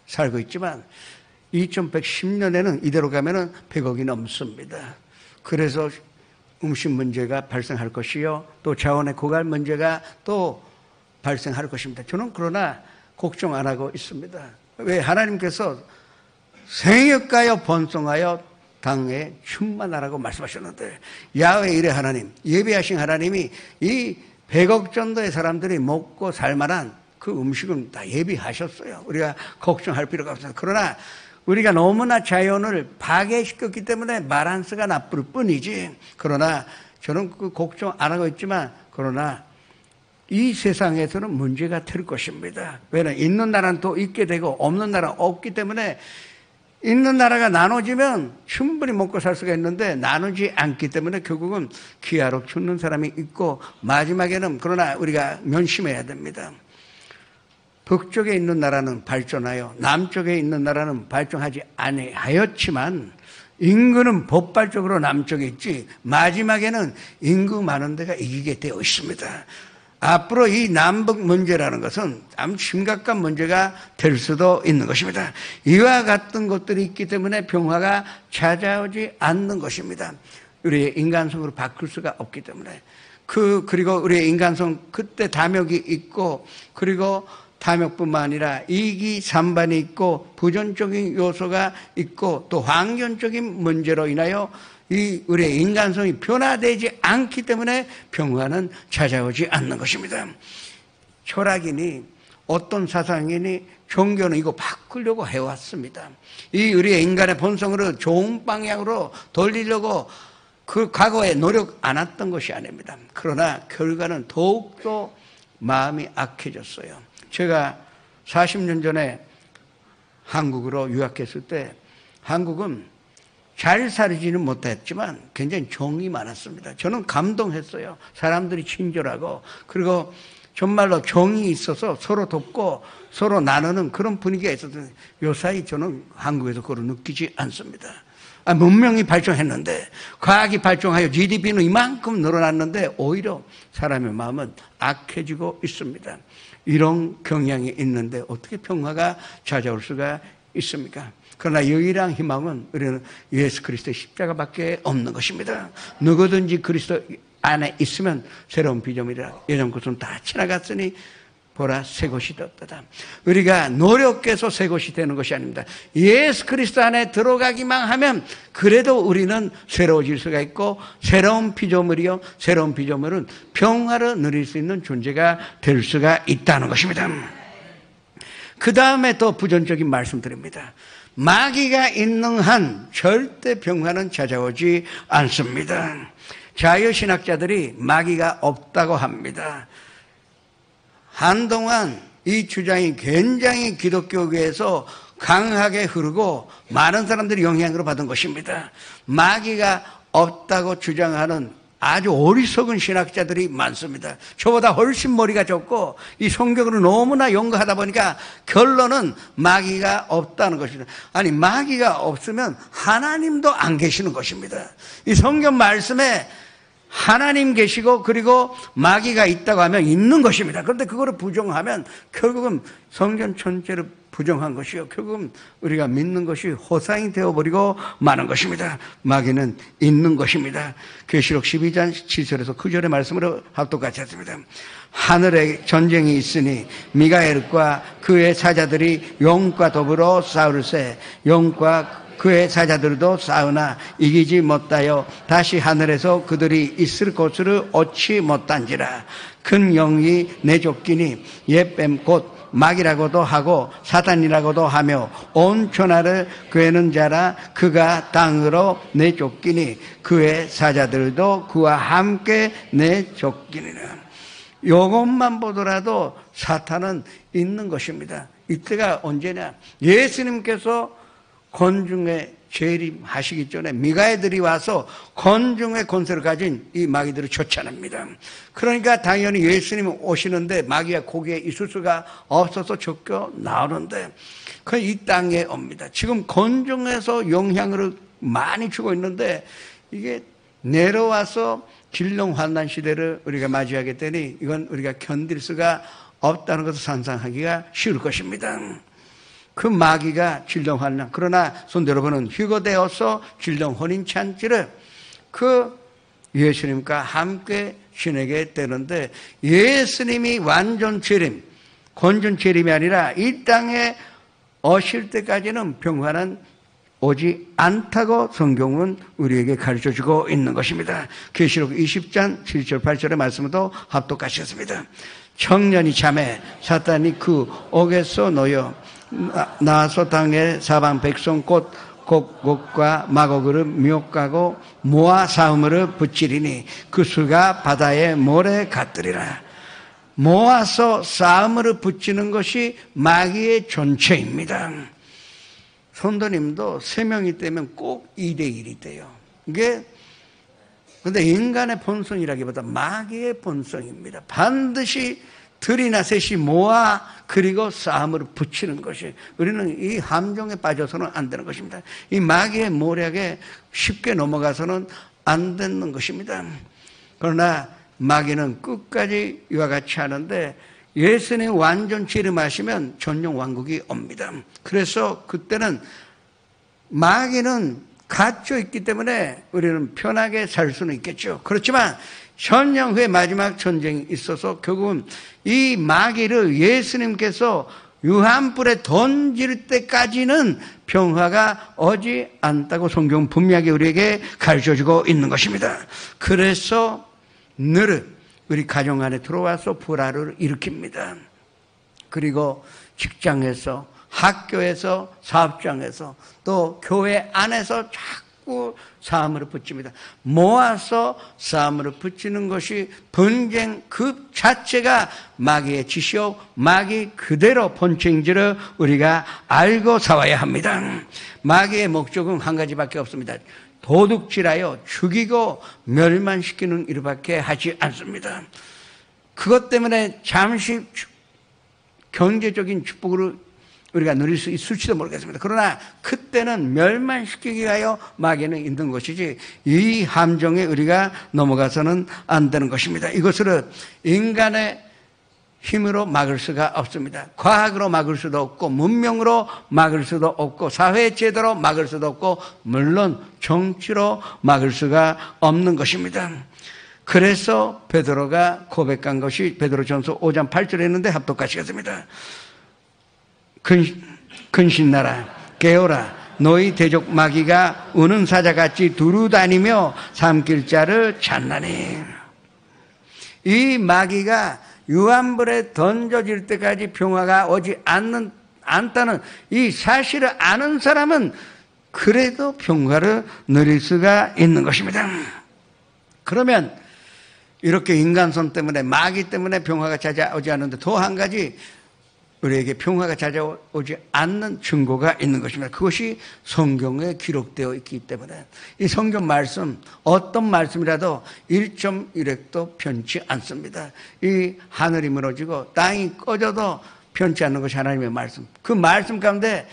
살고 있지만 2110년에는 이대로 가면은 100억이 넘습니다. 그래서 음식 문제가 발생할 것이요. 또 자원의 고갈 문제가 또 발생할 것입니다. 저는 그러나 걱정 안 하고 있습니다. 왜? 하나님께서 생육하여 번성하여 당에 충만하라고 말씀하셨는데 야훼 이레 하나님, 예비하신 하나님이 이 100억 정도의 사람들이 먹고 살만한 그 음식은 다 예비하셨어요. 우리가 걱정할 필요가 없습니다. 그러나 우리가 너무나 자연을 파괴시켰기 때문에 바란스가 나쁠 뿐이지. 그러나 저는 그 걱정 안 하고 있지만 그러나 이 세상에서는 문제가 될 것입니다. 왜냐하면 있는 나라는 또 있게 되고 없는 나라는 없기 때문에 있는 나라가 나눠지면 충분히 먹고 살 수가 있는데 나누지 않기 때문에 결국은 기아로 죽는 사람이 있고 마지막에는 그러나 우리가 명심해야 됩니다. 북쪽에 있는 나라는 발전하여 남쪽에 있는 나라는 발전하지 아니하였지만 인구는 폭발적으로 남쪽에 있지 마지막에는 인구 많은 데가 이기게 되어 있습니다. 앞으로 이 남북 문제라는 것은 아주 심각한 문제가 될 수도 있는 것입니다. 이와 같은 것들이 있기 때문에 평화가 찾아오지 않는 것입니다. 우리의 인간성으로 바꿀 수가 없기 때문에 그리고 우리의 인간성 그때 담역이 있고 그리고 탐욕뿐만 아니라 이익이 산반이 있고 부정적인 요소가 있고 또 환경적인 문제로 인하여 이 우리의 인간성이 변화되지 않기 때문에 평화는 찾아오지 않는 것입니다. 철학이니 어떤 사상이니 종교는 이거 바꾸려고 해왔습니다. 이 우리의 인간의 본성으로 좋은 방향으로 돌리려고 그 과거에 노력 안 했던 것이 아닙니다. 그러나 결과는 더욱더 마음이 악해졌어요. 제가 40년 전에 한국으로 유학했을 때 한국은 잘 살지는 못했지만 굉장히 정이 많았습니다. 저는 감동했어요. 사람들이 친절하고 그리고 정말로 정이 있어서 서로 돕고 서로 나누는 그런 분위기가 있었는데 요사이 저는 한국에서 그걸 느끼지 않습니다. 문명이 발전했는데 과학이 발전하여 GDP는 이만큼 늘어났는데 오히려 사람의 마음은 악해지고 있습니다. 이런 경향이 있는데 어떻게 평화가 찾아올 수가 있습니까? 그러나 유일한 희망은 우리는 예수 그리스도의 십자가밖에 없는 것입니다. 누구든지 그리스도 안에 있으면 새로운 피조물이라 예전 것은 다 지나갔으니 보라 새 것이 되었다. 우리가 노력해서 새 것이 되는 것이 아닙니다. 예수 그리스도 안에 들어가기만 하면 그래도 우리는 새로워질 수가 있고 새로운 피조물이요 새로운 피조물은 평화를 누릴 수 있는 존재가 될 수가 있다는 것입니다. 그 다음에 또 부정적인 말씀 드립니다. 마귀가 있는 한 절대 평화는 찾아오지 않습니다. 자유신학자들이 마귀가 없다고 합니다. 한동안 이 주장이 굉장히 기독교계에서 강하게 흐르고 많은 사람들이 영향을 받은 것입니다. 마귀가 없다고 주장하는 아주 어리석은 신학자들이 많습니다. 저보다 훨씬 머리가 좁고 이 성경으로 너무나 연구하다 보니까 결론은 마귀가 없다는 것입니다. 아니 마귀가 없으면 하나님도 안 계시는 것입니다. 이 성경 말씀에 하나님 계시고 그리고 마귀가 있다고 하면 있는 것입니다. 그런데 그거를 부정하면 결국은 성경 전체를 부정한 것이요 결국은 우리가 믿는 것이 허상이 되어버리고 마는 것입니다. 마귀는 있는 것입니다. 계시록 12장 7절에서 9절의 말씀으로 합독같이 했습니다. 하늘에 전쟁이 있으니 미가엘과 그의 사자들이 영과 더불어 싸울세 영과 그의 사자들도 싸우나 이기지 못하여 다시 하늘에서 그들이 있을 곳을 얻지 못한지라. 큰 영이 내쫓기니 옛뱀 곧 마귀라고도 하고 사탄이라고도 하며 온 천하를 괴는 자라. 그가 땅으로 내쫓기니 그의 사자들도 그와 함께 내쫓기니라. 이것만 보더라도 사탄은 있는 것입니다. 이때가 언제냐? 예수님께서 권중에 재림하시기 전에 미가애들이 와서 권중의 권세를 가진 이 마귀들을 쫓아냅니다. 그러니까 당연히 예수님이 오시는데 마귀가 거기에 있을 수가 없어서 쫓겨 나오는데 그 이 땅에 옵니다. 지금 권중에서 영향을 많이 주고 있는데 이게 내려와서 질병 환난 시대를 우리가 맞이하게 되니 이건 우리가 견딜 수가 없다는 것을 상상하기가 쉬울 것입니다. 그 마귀가 질병 환난 그러나 손 여러분은 휴거되어서 질병 혼인 잔치를 그 예수님과 함께 지내게 되는데 예수님이 완전 재림 건전 재림이 아니라 이 땅에 오실 때까지는 평화는 오지 않다고 성경은 우리에게 가르쳐주고 있는 것입니다. 계시록 20장 7절 8절의 말씀도 합독하셨습니다. 청년이 잠에 사탄이 그 옥에서 놓여 나와서 땅에 사방 백성 곧 곡곡과 마곡을 미혹하고 모아 싸움을 붙이리니 그 수가 바다의 모래 같으리라. 모아서 싸움을 붙이는 것이 마귀의 전체입니다. 성도님도 3명이 되면 꼭 2대1이 돼요. 이게 근데 인간의 본성이라기보다 마귀의 본성입니다. 반드시 둘이나 셋이 모아 그리고 싸움을 붙이는 것이 우리는 이 함정에 빠져서는 안 되는 것입니다. 이 마귀의 모략에 쉽게 넘어가서는 안 되는 것입니다. 그러나 마귀는 끝까지 이와 같이 하는데 예수님 완전 재림하시면 전용 왕국이 옵니다. 그래서 그때는 마귀는 갇혀 있기 때문에 우리는 편하게 살 수는 있겠죠. 그렇지만 천년 후에 마지막 전쟁이 있어서 결국은 이 마귀를 예수님께서 유한불에 던질 때까지는 평화가 오지 않다고 성경은 분명하게 우리에게 가르쳐주고 있는 것입니다. 그래서 늘 우리 가정 안에 들어와서 불화를 일으킵니다. 그리고 직장에서 학교에서 사업장에서 또 교회 안에서 자꾸 자꾸 싸움으로 붙입니다. 모아서 싸움으로 붙이는 것이 분쟁 그 자체가 마귀의 짓이요 마귀 그대로 본체인지를 우리가 알고 싸워야 합니다. 마귀의 목적은 한 가지밖에 없습니다. 도둑질하여 죽이고 멸망시키는 일밖에 하지 않습니다. 그것 때문에 잠시 경제적인 축복으로 우리가 누릴 수 있을지도 모르겠습니다. 그러나 그때는 멸망시키기 위하여 마귀는 있는 것이지 이 함정에 우리가 넘어가서는 안 되는 것입니다. 이것을 인간의 힘으로 막을 수가 없습니다. 과학으로 막을 수도 없고 문명으로 막을 수도 없고 사회제도로 막을 수도 없고 물론 정치로 막을 수가 없는 것입니다. 그래서 베드로가 고백한 것이 베드로전서 5장 8절에 있는데 합독하시겠습니다. 근신나라 깨어라 너희 대적 마귀가 우는 사자같이 두루다니며 삼킬 자를 찾나니. 이 마귀가 유황불에 던져질 때까지 평화가 오지 않다는 이 사실을 아는 사람은 그래도 평화를 누릴 수가 있는 것입니다. 그러면 이렇게 인간손 때문에 마귀 때문에 평화가 찾아오지 않는데 또 한 가지 우리에게 평화가 찾아오지 않는 증거가 있는 것입니다. 그것이 성경에 기록되어 있기 때문에 이 성경 말씀 어떤 말씀이라도 1.1핵도 편치 않습니다. 이 하늘이 무너지고 땅이 꺼져도 편치 않는 것이 하나님의 말씀. 그 말씀 가운데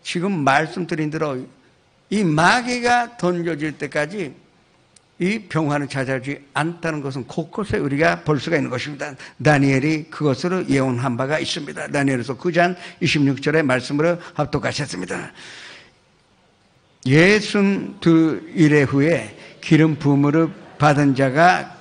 지금 말씀드린 대로 이 마귀가 던져질 때까지 이 평화는 찾아오지 않다는 것은 곳곳에 우리가 볼 수가 있는 것입니다. 다니엘이 그것으로 예언한 바가 있습니다. 다니엘서 9장 26절의 말씀으로 합독하셨습니다. 62일의 후에 기름 부음을 받은 자가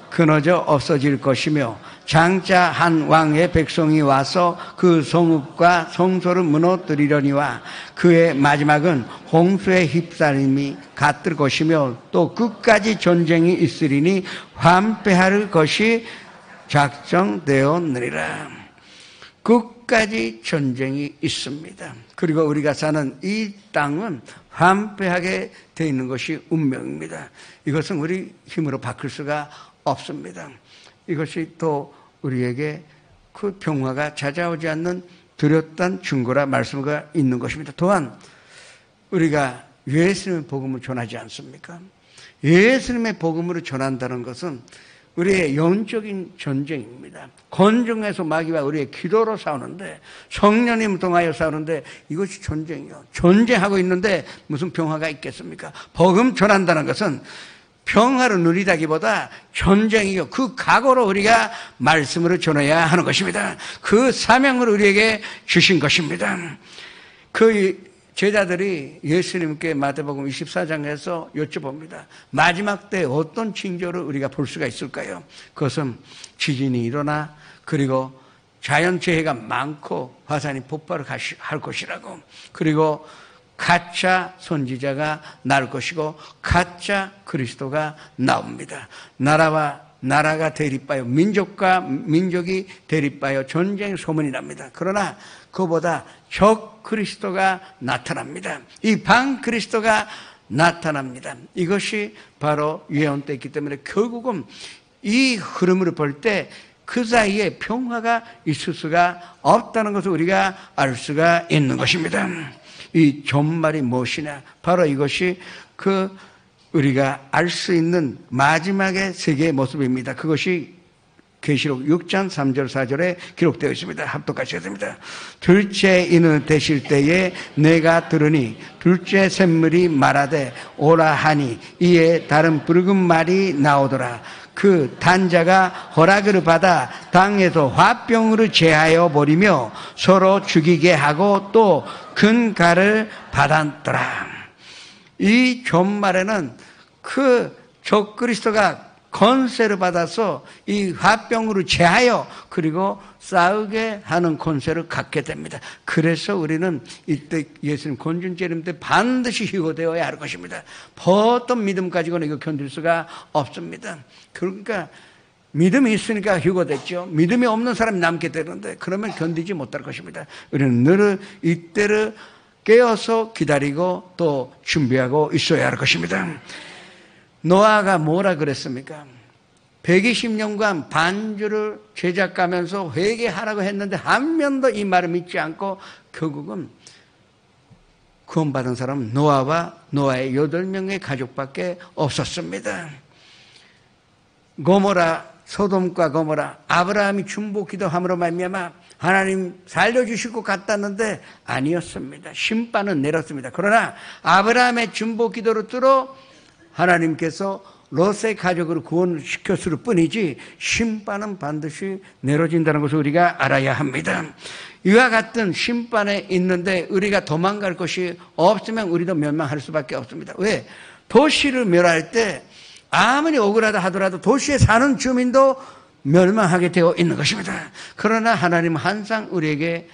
끊어져 없어질 것이며 장차 한 왕의 백성이 와서 그 성읍과 성소를 무너뜨리려니와 그의 마지막은 홍수의 휩싸림이 같을 것이며 또 끝까지 전쟁이 있으리니 완패할 것이 작정되었느니라. 끝까지 전쟁이 있습니다. 그리고 우리가 사는 이 땅은 완패하게 되어 있는 것이 운명입니다. 이것은 우리 힘으로 바꿀 수가 없습니다. 이것이 또 우리에게 그 평화가 찾아오지 않는 뚜렷한 증거라 말씀가 있는 것입니다. 또한 우리가 예수님의 복음을 전하지 않습니까? 예수님의 복음으로 전한다는 것은 우리의 영적인 전쟁입니다. 권중에서 마귀와 우리의 기도로 싸우는데 성령님 통하여 싸우는데 이것이 전쟁이요. 전쟁하고 있는데 무슨 평화가 있겠습니까? 복음 전한다는 것은 평화를 누리다기보다 전쟁이요. 그 각오로 우리가 말씀으로 전해야 하는 것입니다. 그 사명을 우리에게 주신 것입니다. 그 제자들이 예수님께 마태복음 24장에서 여쭤봅니다. 마지막 때 어떤 징조를 우리가 볼 수가 있을까요? 그것은 지진이 일어나 그리고 자연재해가 많고 화산이 폭발을 할 것이라고 그리고 가짜 선지자가 나올 것이고 가짜 그리스도가 나옵니다. 나라와 나라가 대립하여 민족과 민족이 대립하여 전쟁 소문이 납니다. 그러나 그보다 적 그리스도가 나타납니다. 이 반 그리스도가 나타납니다. 이것이 바로 예언되어 있기 때문에 결국은 이 흐름을 볼 때 그 사이에 평화가 있을 수가 없다는 것을 우리가 알 수가 있는 것입니다. 이 종말이 무엇이냐? 바로 이것이 우리가 알 수 있는 마지막의 세계의 모습입니다. 그것이 계시록 6장 3절 4절에 기록되어 있습니다. 합독하시겠습니다. 둘째 인을 되실 때에 내가 들으니 둘째 샘물이 말하되 오라 하니 이에 다른 붉은 말이 나오더라. 그 단자가 허락을 받아 땅에서 화병으로 제하여 버리며 서로 죽이게 하고 또 큰 칼을 받았더라. 이 종말에는 그 적그리스도가 권세를 받아서 이 화병으로 제하여 그리고 싸우게 하는 권세를 갖게 됩니다. 그래서 우리는 이때 예수님 권준재림 때 반드시 휴거되어야 할 것입니다. 어떤 믿음 가지고는 이거 견딜 수가 없습니다. 그러니까 믿음이 있으니까 휴거됐죠. 믿음이 없는 사람이 남게 되는데 그러면 견디지 못할 것입니다. 우리는 늘 이때를 깨어서 기다리고 또 준비하고 있어야 할 것입니다. 노아가 뭐라 그랬습니까? 120년간 반주를 제작하면서 회개하라고 했는데 한 명도 이 말을 믿지 않고 결국은 구원받은 사람은 노아와 노아의 8명의 가족밖에 없었습니다. 고모라, 소돔과 고모라, 아브라함이 중보 기도함으로 말미암아 하나님 살려주실 것 같았는데 아니었습니다. 심판은 내렸습니다. 그러나 아브라함의 중보 기도를 뚫어 하나님께서 롯의 가족을 구원시켰을 뿐이지 심판은 반드시 내려진다는 것을 우리가 알아야 합니다. 이와 같은 심판에 있는데 우리가 도망갈 것이 없으면 우리도 멸망할 수밖에 없습니다. 왜? 도시를 멸할 때 아무리 억울하다 하더라도 도시에 사는 주민도 멸망하게 되어 있는 것입니다. 그러나 하나님은 항상 우리에게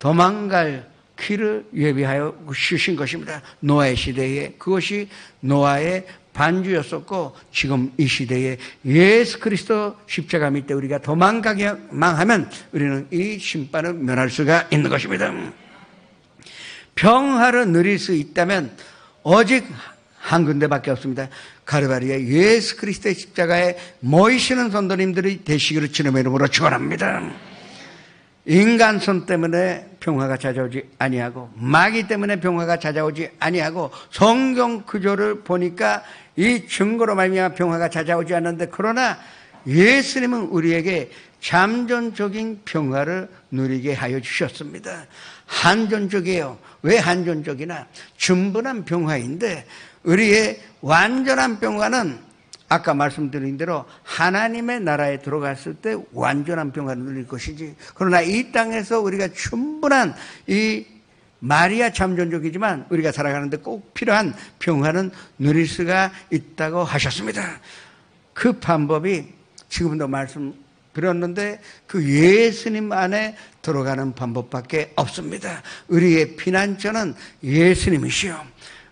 도망갈 길을 예비하여 주신 것입니다. 노아의 시대에 그것이 노아의 반주였었고 지금 이 시대에 예수 그리스도 십자가 밑에 우리가 도망가기만 하면 우리는 이 심판을 면할 수가 있는 것입니다. 평화를 누릴 수 있다면 오직 한 군데밖에 없습니다. 가르바리에 예수 그리스도의 십자가에 모이시는 성도님들이 되시기를 주님의 이름으로 축원합니다. 인간 손 때문에 평화가 찾아오지 아니하고 마귀 때문에 평화가 찾아오지 아니하고 성경 구조를 보니까 이 증거로 말미암아 평화가 찾아오지 않는데 그러나 예수님은 우리에게 잠존적인 평화를 누리게 하여 주셨습니다. 한존적이에요. 왜 한존적이나? 충분한 평화인데 우리의 완전한 평화는 아까 말씀드린 대로 하나님의 나라에 들어갔을 때 완전한 평화를 누릴 것이지, 그러나 이 땅에서 우리가 충분한 이 마리아 참존족이지만 우리가 살아가는데 꼭 필요한 평화는 누릴 수가 있다고 하셨습니다. 그 방법이 지금도 말씀드렸는데 그 예수님 안에 들어가는 방법밖에 없습니다. 우리의 피난처는 예수님이시오.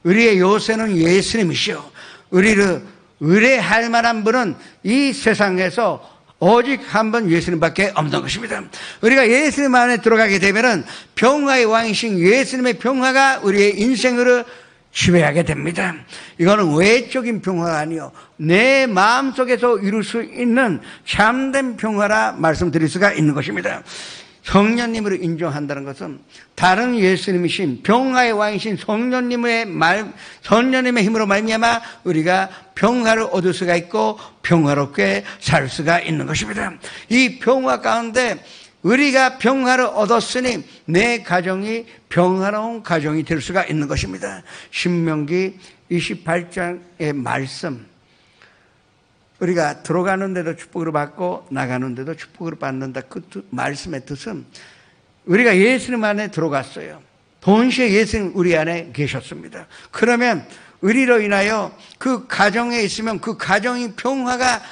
우리의 요새는 예수님이시오. 우리를 의뢰할 만한 분은 이 세상에서 오직 한 번 예수님밖에 없는 것입니다. 우리가 예수님 안에 들어가게 되면은 평화의 왕이신 예수님의 평화가 우리의 인생을 지배하게 됩니다. 이거는 외적인 평화가 아니요, 내 마음속에서 이룰 수 있는 참된 평화라 말씀드릴 수가 있는 것입니다. 성령님으로 인정한다는 것은 다른 예수님이신 평화의 왕이신 성령님의 힘으로 말미암아 우리가 평화를 얻을 수가 있고 평화롭게 살 수가 있는 것입니다. 이 평화 가운데 우리가 평화를 얻었으니 내 가정이 평화로운 가정이 될 수가 있는 것입니다. 신명기 28장의 말씀, 우리가 들어가는 데도 축복을 받고 나가는 데도 축복을 받는다. 그 말씀의 뜻은 우리가 예수님 안에 들어갔어요. 동시에 예수님 우리 안에 계셨습니다. 그러면 우리로 인하여 그 가정에 있으면 그 가정이 평화가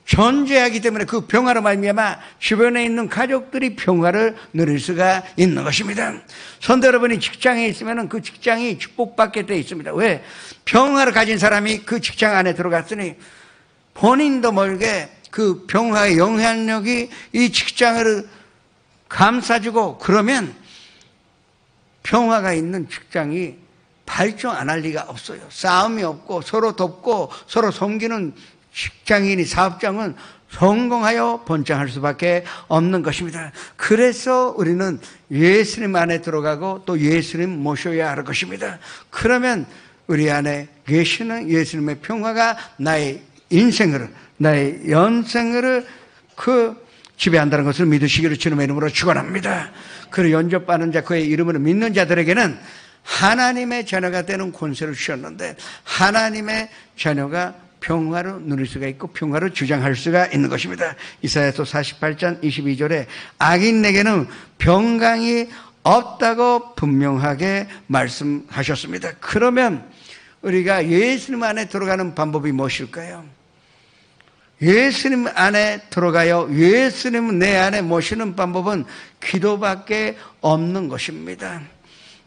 존재하기 때문에 그 평화로 말미암아 주변에 있는 가족들이 평화를 누릴 수가 있는 것입니다. 성도 여러분이 직장에 있으면 그 직장이 축복받게 되어 있습니다. 왜? 평화를 가진 사람이 그 직장 안에 들어갔으니 본인도 모르게 그 평화의 영향력이 이 직장을 감싸주고, 그러면 평화가 있는 직장이 발전 안 할 리가 없어요. 싸움이 없고 서로 돕고 서로 섬기는 직장인이, 사업장은 성공하여 번창할 수밖에 없는 것입니다. 그래서 우리는 예수님 안에 들어가고 또 예수님 모셔야 할 것입니다. 그러면 우리 안에 계시는 예수님의 평화가 나의 인생을, 나의 연생을 지배한다는 것을 믿으시기를 주님의 이름으로 축원합니다. 그를 영접하는 자, 그의 이름으로 믿는 자들에게는 하나님의 자녀가 되는 권세를 주셨는데 하나님의 자녀가 평화를 누릴 수가 있고 평화를 주장할 수가 있는 것입니다. 이사야서 48장 22절에 악인에게는 평강이 없다고 분명하게 말씀하셨습니다. 그러면 우리가 예수님 안에 들어가는 방법이 무엇일까요? 예수님 안에 들어가요, 예수님 내 안에 모시는 방법은 기도밖에 없는 것입니다.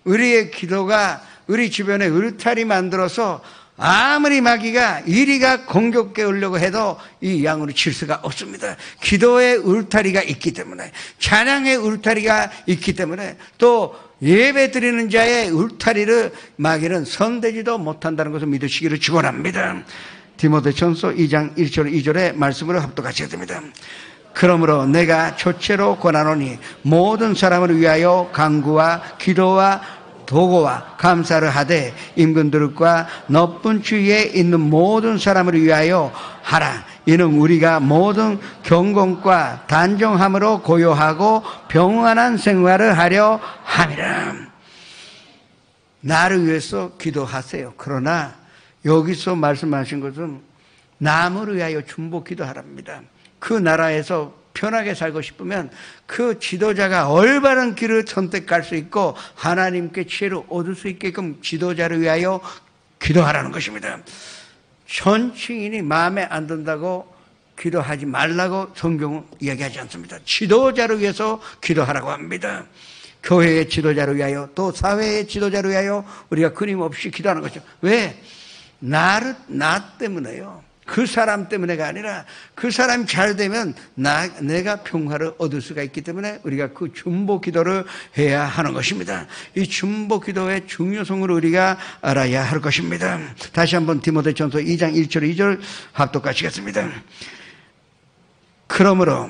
우리의 기도가 우리 주변에 울타리 만들어서 아무리 마귀가 이리가 공격해 오려고 해도 이 양으로 칠 수가 없습니다. 기도의 울타리가 있기 때문에, 찬양의 울타리가 있기 때문에, 또 예배 드리는 자의 울타리를 마귀는 선대지도 못한다는 것을 믿으시기를 축원합니다. 디모데전서 2장 1절 2절의 말씀으로 합독하셔야 됩니다. 그러므로 내가 조체로 권하노니 모든 사람을 위하여 간구와 기도와 도고와 감사를 하되 임금들과 너쁜 주위에 있는 모든 사람을 위하여 하라. 이는 우리가 모든 경건과 단정함으로 고요하고 평안한 생활을 하려 함이라. 나를 위해서 기도하세요. 그러나 여기서 말씀하신 것은 남을 위하여 중보 기도하랍니다. 그 나라에서 편하게 살고 싶으면 그 지도자가 올바른 길을 선택할 수 있고 하나님께 지혜를 얻을 수 있게끔 지도자를 위하여 기도하라는 것입니다. 현충인이 마음에 안 든다고 기도하지 말라고 성경은 이야기하지 않습니다. 지도자를 위해서 기도하라고 합니다. 교회의 지도자를 위하여 또 사회의 지도자를 위하여 우리가 끊임없이 기도하는 것이죠. 왜? 나 때문에요. 그 사람 때문에가 아니라 그 사람이 잘 되면 내가 평화를 얻을 수가 있기 때문에 우리가 그 중보 기도를 해야 하는 것입니다. 이 중보 기도의 중요성을 우리가 알아야 할 것입니다. 다시 한번 디모데전서 2장 1절 2절 합독하시겠습니다. 그러므로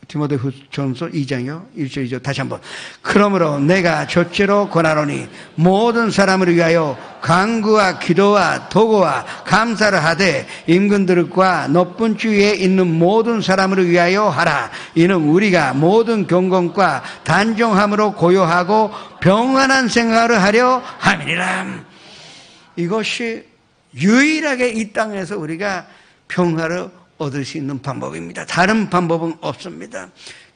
디모데전서 2장이요 1절 2절 다시 한번. 그러므로 내가 조체로 권하노니 모든 사람을 위하여 간구와 기도와 도고와 감사를 하되 임금들과 높은 주위에 있는 모든 사람을 위하여 하라. 이는 우리가 모든 경건과 단정함으로 고요하고 평안한 생활을 하려 함이니라. 이것이 유일하게 이 땅에서 우리가 평화를 얻을 수 있는 방법입니다. 다른 방법은 없습니다.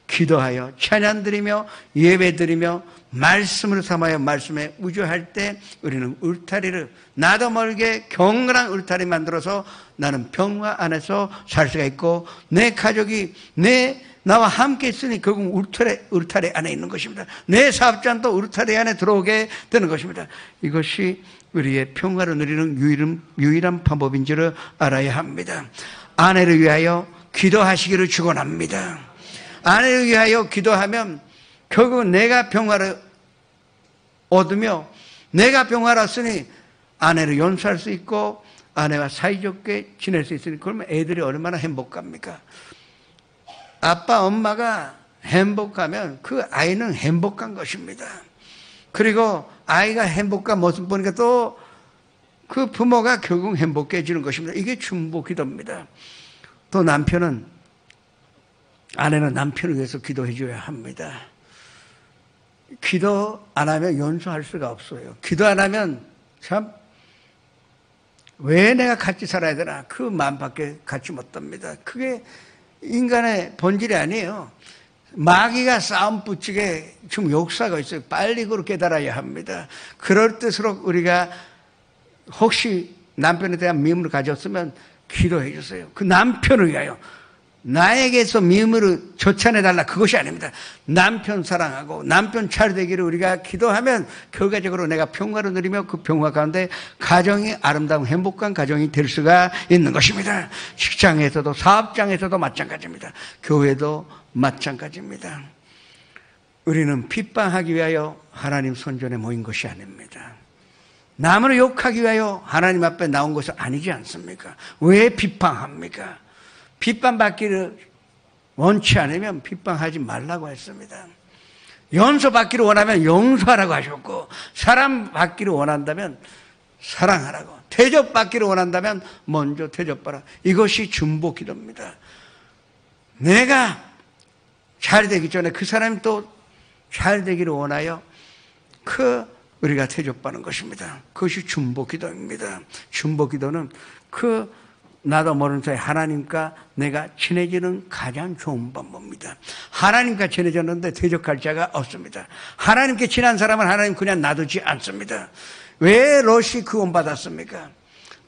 기도하여 찬양드리며 예배드리며 말씀을 삼아여 말씀에 우주할 때 우리는 울타리를 나도 모르게 경건한 울타리 만들어서 나는 평화 안에서 살 수가 있고 내 가족이 나와 함께 있으니 결국 울타리 안에 있는 것입니다. 내 사업자도 울타리 안에 들어오게 되는 것입니다. 이것이 우리의 평화를 누리는 유일한 방법인지를 알아야 합니다. 아내를 위하여 기도하시기를 축원합니다. 아내를 위하여 기도하면 결국 내가 평화를 얻으며 내가 평화를 얻으니 아내를 용서할 수 있고 아내와 사이좋게 지낼 수 있으니 그러면 애들이 얼마나 행복합니까? 아빠 엄마가 행복하면 그 아이는 행복한 것입니다. 그리고 아이가 행복한 모습 보니까 또 그 부모가 결국 행복해지는 것입니다. 이게 중보 기도입니다. 또 아내는 남편을 위해서 기도해 줘야 합니다. 기도 안 하면 용서할 수가 없어요. 기도 안 하면 참 왜 내가 같이 살아야 되나 그 마음밖에 갖지 못합니다. 그게 인간의 본질이 아니에요. 마귀가 싸움 붙이게 지금 역사가 있어요. 빨리 그걸 깨달아야 합니다. 그럴 때일수록 우리가 혹시 남편에 대한 미움을 가졌으면 기도해 주세요. 그 남편을 위하여 나에게서 미움을 쫓아내달라 그것이 아닙니다. 남편 사랑하고 남편 잘 되기를 우리가 기도하면 결과적으로 내가 평화를 누리며 그 평화 가운데 가정이 아름다운 행복한 가정이 될 수가 있는 것입니다. 직장에서도 사업장에서도 마찬가지입니다. 교회도 마찬가지입니다. 우리는 핍박하기 위하여 하나님 손전에 모인 것이 아닙니다. 남을 욕하기 위하여 하나님 앞에 나온 것은 아니지 않습니까? 왜 비판합니까? 비판받기를 원치 않으면 비판하지 말라고 했습니다. 용서받기를 원하면 용서하라고 하셨고 사랑 받기를 원한다면 사랑하라고 대접받기를 원한다면 먼저 대접받아. 이것이 중보 기도입니다. 내가 잘 되기 전에 그 사람이 또 잘 되기를 원하여 우리가 대접받는 것입니다. 그것이 중보 기도입니다. 중보 기도는 나도 모르는 사이 하나님과 내가 친해지는 가장 좋은 방법입니다. 하나님과 친해졌는데 대적할 자가 없습니다. 하나님께 친한 사람은 하나님 그냥 놔두지 않습니다. 왜 롯이 구원받았습니까?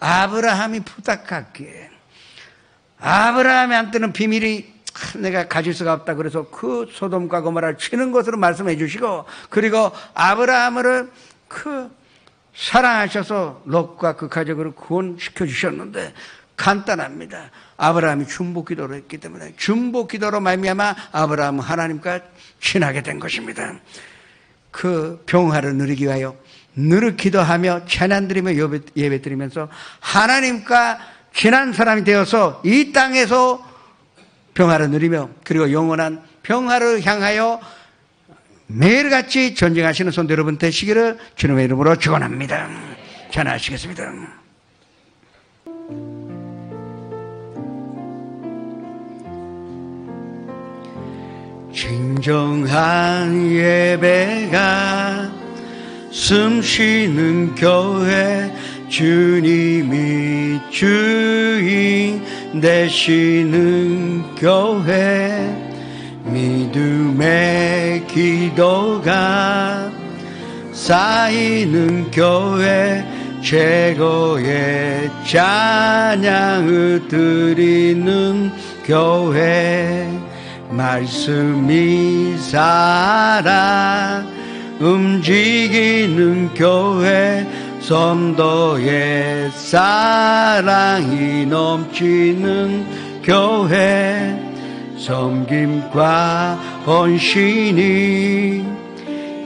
아브라함이 부탁했기에 아브라함한테는 비밀이 내가 가질 수가 없다. 그래서 그 소돔과 고모라를 치는 것으로 말씀해 주시고 그리고 아브라함을 사랑하셔서 롯과 그 가족을 구원시켜 주셨는데 간단합니다. 아브라함이 중보기도를 했기 때문에 중보기도로 말미암아 아브라함은 하나님과 친하게 된 것입니다. 그 평화를 누리기 위하여 늘 기도하며 찬양드리며 예배드리면서 하나님과 친한 사람이 되어서 이 땅에서 평화를 누리며 그리고 영원한 평화를 향하여 매일같이 전쟁하시는 성도 여러분 되시기를 주님의 이름으로 축원합니다. 찬양하시겠습니다. 진정한 예배가 숨쉬는 교회 주님이 주인 되시는 교회 믿음의 기도가 쌓이는 교회 최고의 찬양을 드리는 교회 말씀이 살아 움직이는 교회 성도의 사랑이 넘치는 교회 섬김과 헌신이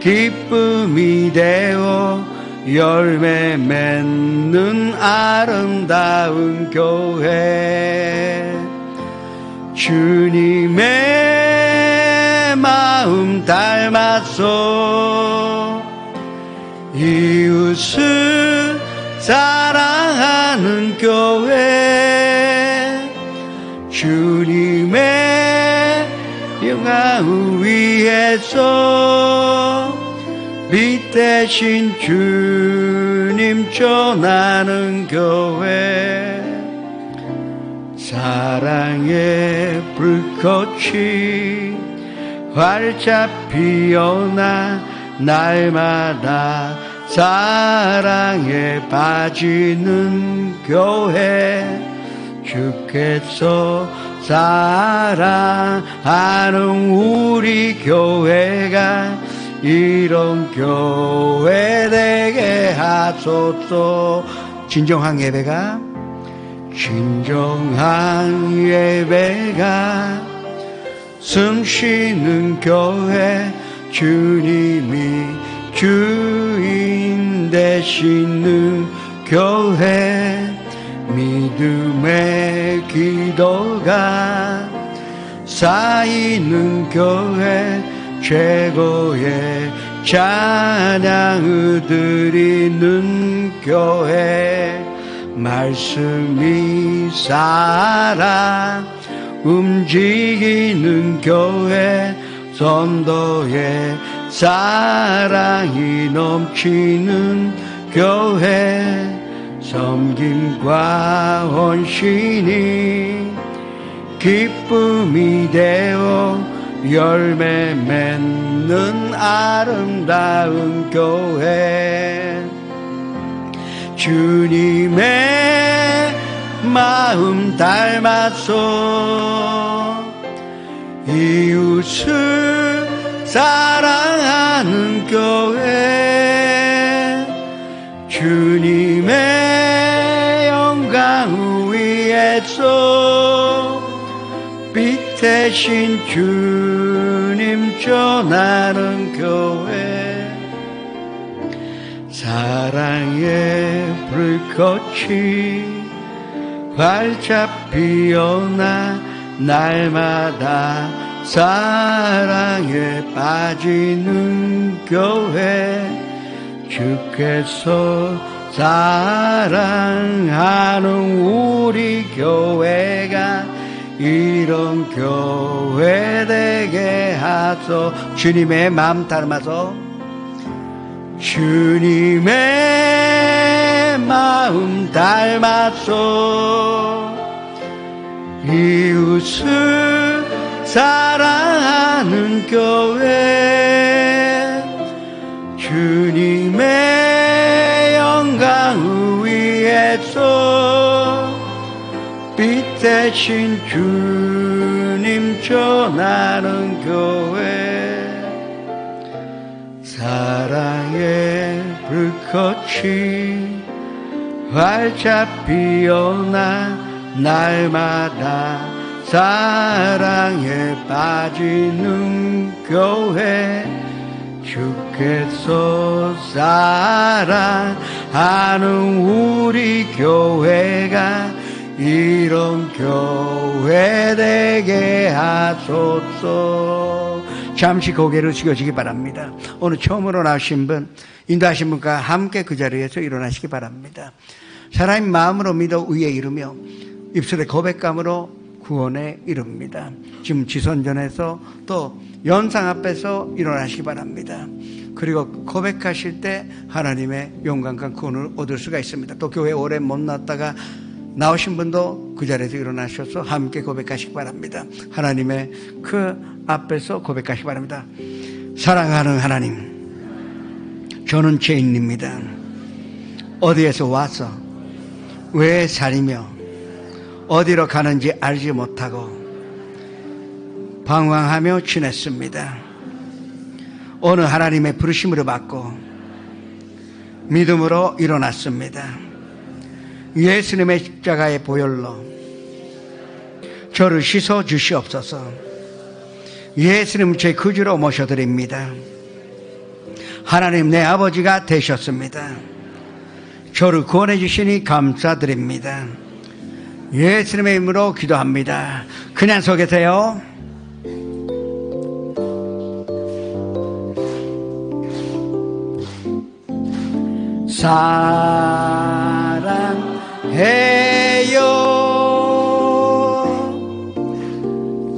기쁨이 되어 열매 맺는 아름다운 교회 주님의 마음 닮아서 이웃을 사랑하는 교회 주님의 영광을 위해서 빛 대신 주님 전하는 교회 사랑의 불꽃이 활짝 피어나 날마다 사랑에 빠지는 교회 주께서 사랑하는 우리 교회가 이런 교회 되게 하소서. 진정한 예배가 숨쉬는 교회 주님이 주인 되시는 교회 믿음의 기도가 쌓이는 교회 최고의 찬양을 드리는 교회 말씀이 살아 움직이는 교회 성도의 사랑이 넘치는 교회 섬김과 헌신이 기쁨이 되어 열매 맺는 아름다운 교회 주님의 마음 닮아서 이웃을 사랑하는 교회 주님의 영광을 위해서 빛 대신 주님 전하는 교회 사랑의 불꽃이 활짝 피어나 날마다 사랑에 빠지는 교회 주께서 사랑하는 우리 교회가 이런 교회 되게 하소. 주님의 마음 닮아서 주님의 마음 닮아서 이웃을 사랑하는 교회 주님의 영광을 위해서 빛 대신 주님 전하는 교회 사랑의 불꽃이 활짝 피어나 날마다 사랑에 빠지는 교회, 주께서 사랑하는 우리 교회가 이런 교회 되게 하소서. 잠시 고개를 숙여주기 바랍니다. 오늘 처음으로 나오신 분, 인도하신 분과 함께 그 자리에서 일어나시기 바랍니다. 사람이 마음으로 믿어 의에 이르며 입술의 고백감으로 구원에 이릅니다. 지금 지선전에서 또 연상 앞에서 일어나시기 바랍니다. 그리고 고백하실 때 하나님의 영광과 구원을 얻을 수가 있습니다. 또 교회 오래 못 나왔다가 나오신 분도 그 자리에서 일어나셔서 함께 고백하시기 바랍니다. 하나님의 그 앞에서 고백하시기 바랍니다. 사랑하는 하나님, 저는 죄인입니다. 어디에서 와서 왜 살이며 어디로 가는지 알지 못하고 방황하며 지냈습니다. 오늘 하나님의 부르심으로 받고 믿음으로 일어났습니다. 예수님의 십자가의 보혈로 저를 씻어 주시옵소서. 예수님 제 구주로 모셔드립니다. 하나님 내 아버지가 되셨습니다. 저를 구원해 주시니 감사드립니다. 예수님의 이름으로 기도합니다. 그냥 서 계세요. 사랑해요,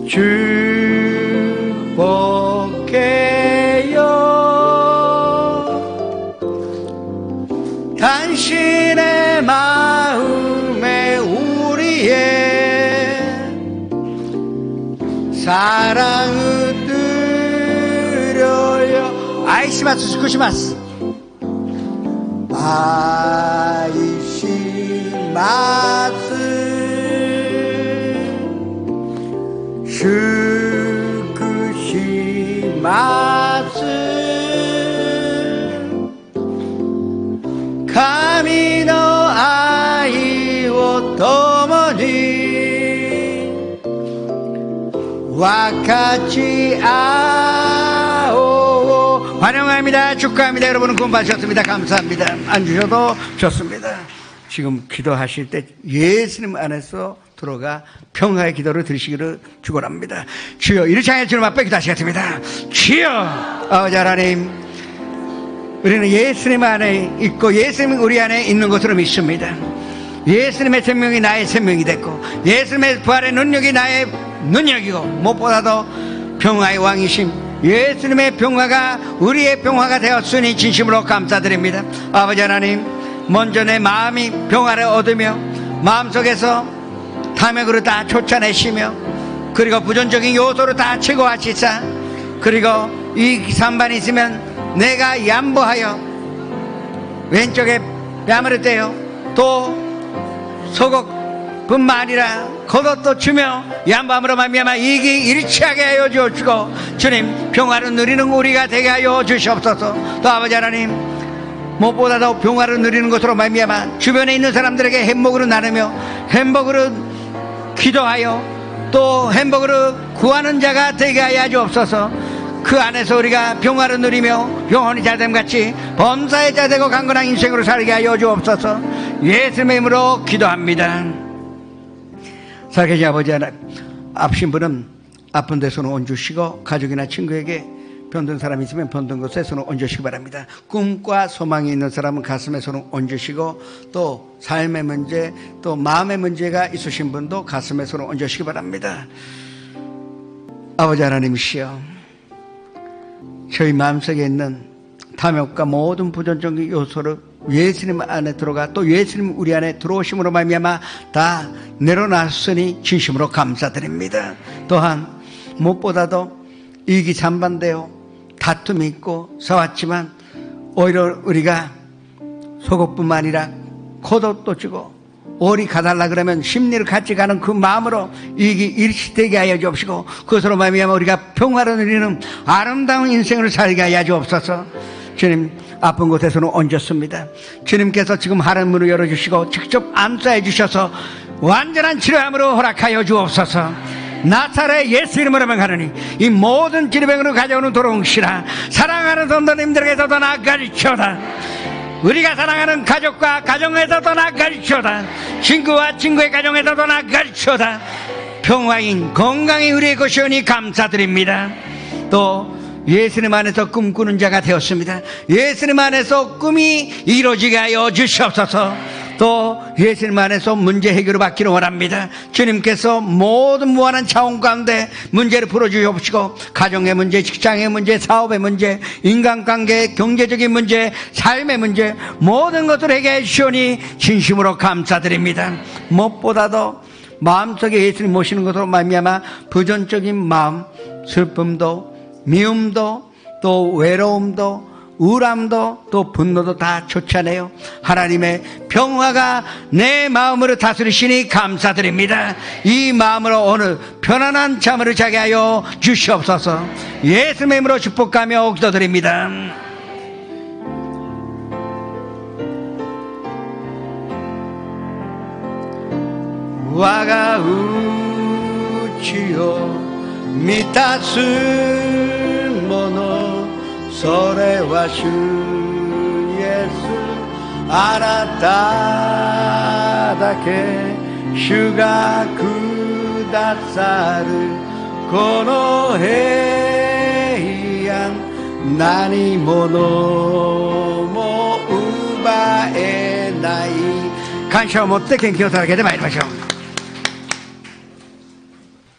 축복해요, 당신의 마음에 우리의 사랑을 드려요. 아이시마스 스쿠시마스. 아이시마스 스쿠시마스 카미노 아이오 도모니 와카치 아오. 환영합니다. 축하합니다. 여러분은 구원 받으셨습니다. 감사합니다. 안 주셔도 좋습니다. 지금 기도하실 때 예수님 안에서 들어가 평화의 기도를 드리시기를 축원합니다. 주여, 이렇게 하여 주님 앞에 기도하시겠습니다. 주여, 아버지 하나님, 우리는 예수님 안에 있고 예수님 우리 안에 있는 것으로 믿습니다. 예수님의 생명이 나의 생명이 됐고 예수님의 부활의 능력이 나의 능력이고 무엇보다도 평화의 왕이심 예수님의 평화가 우리의 평화가 되었으니 진심으로 감사드립니다. 아버지 하나님, 먼저 내 마음이 평화를 얻으며 마음속에서 탐욕으로 다 쫓아내시며 그리고 부정적인 요소로 다 제거하시사 그리고 이 산반이 있으면 내가 양보하여 왼쪽에 뺨을 떼어 또 소곡뿐만 아니라 겉옷도 주며 양보함으로 말미암아 이익이 일치하게 하여 주시고 주님 평화를 누리는 우리가 되게 하여 주시옵소서. 또 아버지 하나님, 무엇보다도 평화를 누리는 것으로 말미암아 주변에 있는 사람들에게 행복으로 나누며 행복으로 기도하여 또 행복으로 구하는 자가 되게 하여 주옵소서. 그 안에서 우리가 평화를 누리며 영혼이 자됨같이 범사의 자 되고 강건한 인생으로 살게 하여 주옵소서. 예수님의 이름으로 기도합니다. 살아계신 아버지 하나님, 아프신 분은 아픈 데 손을 얹으시고 가족이나 친구에게 병든 사람이 있으면 병든 곳에 손을 얹으시기 바랍니다. 꿈과 소망이 있는 사람은 가슴에 손을 얹으시고 또 삶의 문제 또 마음의 문제가 있으신 분도 가슴에 손을 얹으시기 바랍니다. 아버지 하나님이시여, 저희 마음속에 있는 탐욕과 모든 부정적인 요소를 예수님 안에 들어가 또 예수님 우리 안에 들어오심으로 말미암아 다 내려놨으니 진심으로 감사드립니다. 또한 무엇보다도 이익이 상반되어 다툼이 있고 싸웠지만 오히려 우리가 속옷뿐만 아니라 겉옷도 주고 오리 가달라 그러면 심리를 같이 가는 그 마음으로 이익이 일치되게 하여 주옵시고 그것으로 말미암아 우리가 평화를 누리는 아름다운 인생을 살게 하여 주옵소서. 주님, 아픈 곳에서는 얹었습니다. 주님께서 지금 하늘 문을 열어주시고 직접 안수해 주셔서 완전한 치료함으로 허락하여 주옵소서. 나사렛 예수 이름으로 명하노니 이 모든 질병으로 가져오는 도롱시라 사랑하는 성도님들에게서도 나아가리치오다. 우리가 사랑하는 가족과 가정에서도 나아가리치오다. 친구와 친구의 가정에서도 나아가리치오다. 평화인 건강이 우리의 것이오니 감사드립니다. 또 예수님 안에서 꿈꾸는 자가 되었습니다. 예수님 안에서 꿈이 이루어지게 하여 주시옵소서. 또 예수님 안에서 문제 해결을 받기를 원합니다. 주님께서 모든 무한한 차원 가운데 문제를 풀어주옵시고 가정의 문제, 직장의 문제, 사업의 문제, 인간관계, 경제적인 문제, 삶의 문제 모든 것을 해결해 주시오니 진심으로 감사드립니다. 무엇보다도 마음속에 예수님 모시는 것으로 말미암아 부정적인 마음, 슬픔도 미움도 또 외로움도 우울함도 또 분노도 다 쫓아내요. 하나님의 평화가 내 마음으로 다스리시니 감사드립니다. 이 마음으로 오늘 편안한 잠을 자게 하여 주시옵소서. 예수님의 이름으로 축복하며 기도드립니다. 와가 우치요 미타스 모노 소레와 주 예수 아나타다케 슈가 쿠다사르 고노헤이안 나니모노모 우바에나이 간쇼 못때 갱기오사라게 돼 마이마쇼.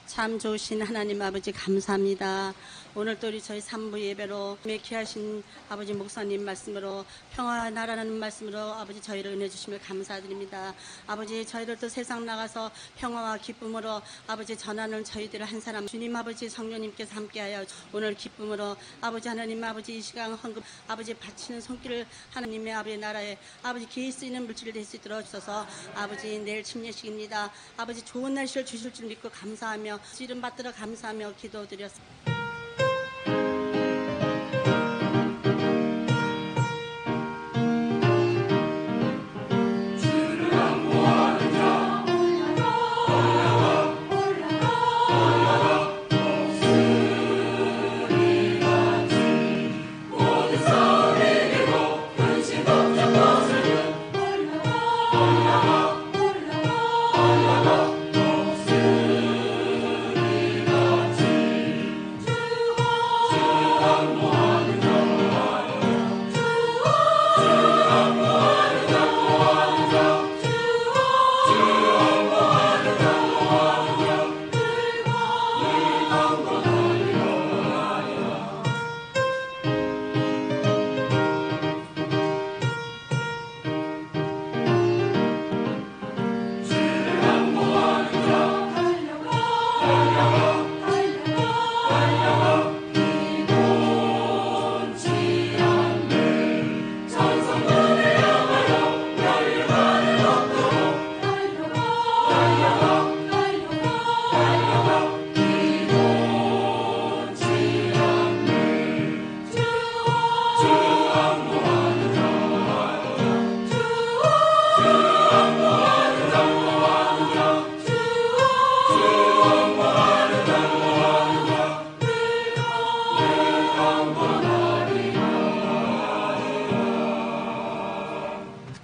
참 좋으신 하나님 아버지 감사합니다. 오늘 또 우리 저희 3부 예배로 귀하신 아버지 목사님 말씀으로 평화 나라는 말씀으로 아버지 저희를 은혜 주심을 감사드립니다. 아버지 저희들도 세상 나가서 평화와 기쁨으로 아버지 전하는 저희들 한 사람 주님 아버지 성령님께서 함께하여 오늘 기쁨으로 아버지 하나님 아버지 이 시간 헌금 아버지 바치는 손길을 하나님의 아버지 나라에 아버지 기회 쓰이는 물질을 될 수 있도록 주셔서 아버지 내일 침례식입니다. 아버지 좋은 날씨를 주실 줄 믿고 감사하며 이름 받들어 감사하며 기도드렸습니다.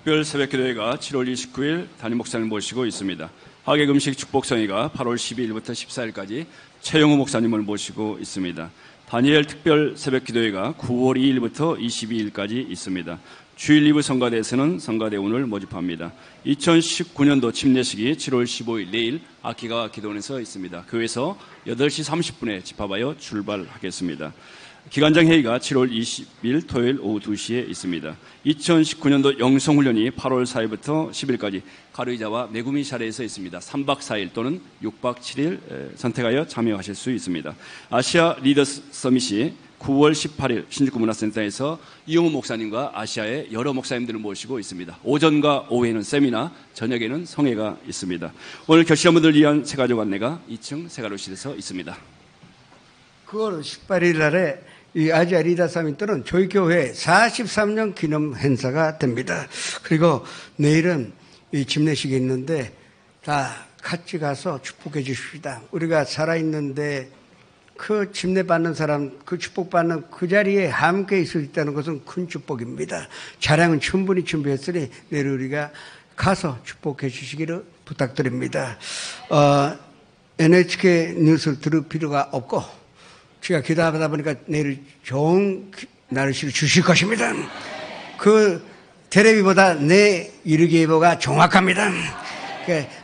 특별 새벽기도회가 7월 29일 담임 목사님을 모시고 있습니다. 하객음식 축복성회가 8월 12일부터 14일까지 최영우 목사님을 모시고 있습니다. 다니엘 특별 새벽기도회가 9월 2일부터 22일까지 있습니다. 주일 2부 성가대에서는 성가대원을 모집합니다. 2019년도 침례식이 7월 15일 내일 아키가 기도원에서 있습니다. 교회에서 8시 30분에 집합하여 출발하겠습니다. 기관장 회의가 7월 20일 토요일 오후 2시에 있습니다. 2019년도 영성훈련이 8월 4일부터 10일까지 가르이자와 메구미 샤레에서 있습니다. 3박 4일 또는 6박 7일 선택하여 참여하실 수 있습니다. 아시아 리더스 서밋이 9월 18일 신주구문화센터에서 이용우 목사님과 아시아의 여러 목사님들을 모시고 있습니다. 오전과 오후에는 세미나, 저녁에는 성회가 있습니다. 오늘 결실한 분들을 위한 새가족 안내가 2층 새가로실에서 있습니다. 9월 18일 날에 이 아지아 리더 사미트는 저희 교회 43년 기념 행사가 됩니다. 그리고 내일은 이 집례식이 있는데 다 같이 가서 축복해 주십시다. 우리가 살아있는데 그 집례받는 사람, 그 축복받는 그 자리에 함께 있을 수 있다는 것은 큰 축복입니다. 차량은 충분히 준비했으니 내일 우리가 가서 축복해 주시기를 부탁드립니다. NHK 뉴스를 들을 필요가 없고 제가 기도하다 보니까 내일 좋은 날씨를 주실 것입니다. 그 텔레비보다 내 일기예보가 정확합니다.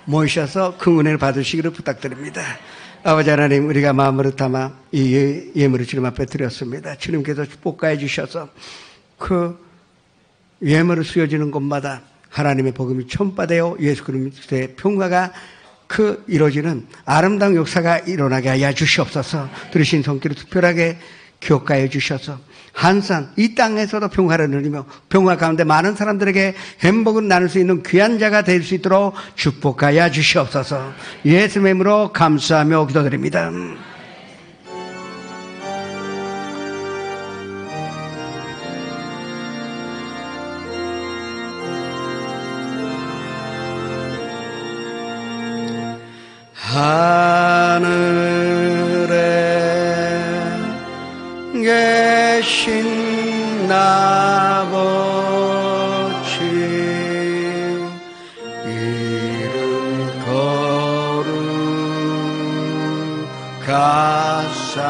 모이셔서 큰 은혜를 받으시기를 부탁드립니다. 아버지 하나님, 우리가 마음으로 담아 이 예물을 주님 앞에 드렸습니다. 주님께서 축복가해 주셔서 그 예물을 쓰여지는 곳마다 하나님의 복음이 전파되어 예수 그리스도의 평화가 그 이루어지는 아름다운 역사가 일어나게 하여 주시옵소서. 들으신 손길을 특별하게 기억하여 주셔서 항상 이 땅에서도 평화를 누리며 평화 가운데 많은 사람들에게 행복을 나눌 수 있는 귀한 자가 될 수 있도록 축복하여 주시옵소서. 예수의 이름으로 감사하며 기도드립니다. 하늘에 계신 아버지 이름 거룩하사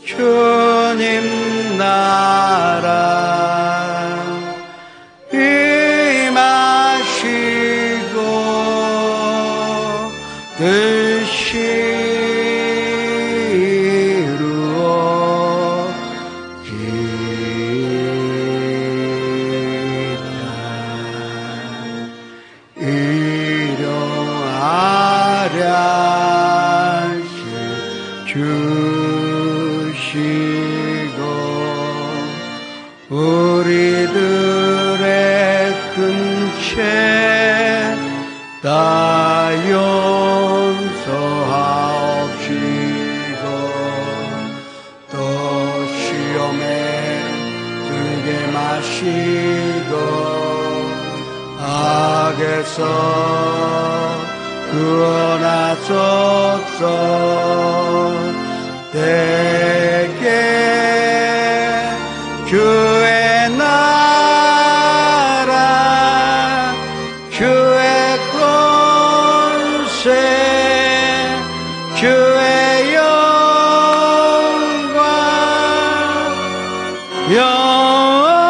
주님 나라 임하시고 뜻이 우리들의 근처에 다 용서하옵시고 또 시험에 들게 마시고 악에서 구원하소서. 대개 주의 나라 주의 권세 주의 영광 영원히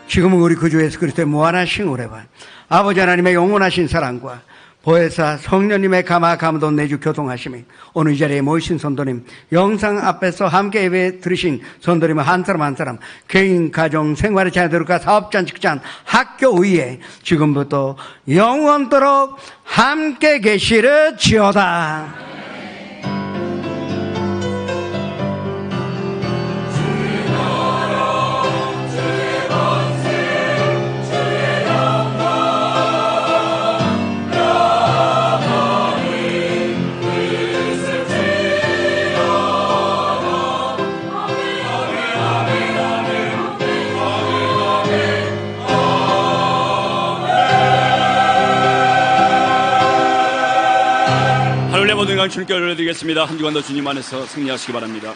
지금은 우리 구주 예수 그리스도의 무한하신 은혜와 아버지 하나님의 영원하신 사랑과 보혜사 성령님의 감화 감도 내주 교통하심이 오늘 이 자리에 모이신 성도님, 영상 앞에서 함께 예배 들으신 성도님은 한 사람 한 사람 개인, 가정, 생활의 자녀들과 사업장, 직장, 학교 위에 지금부터 영원토록 함께 계시르지어다. 모든 걸 주님께 올려드리겠습니다. 한 주간도 주님 안에서 승리하시기 바랍니다.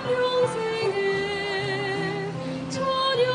평생에 전혀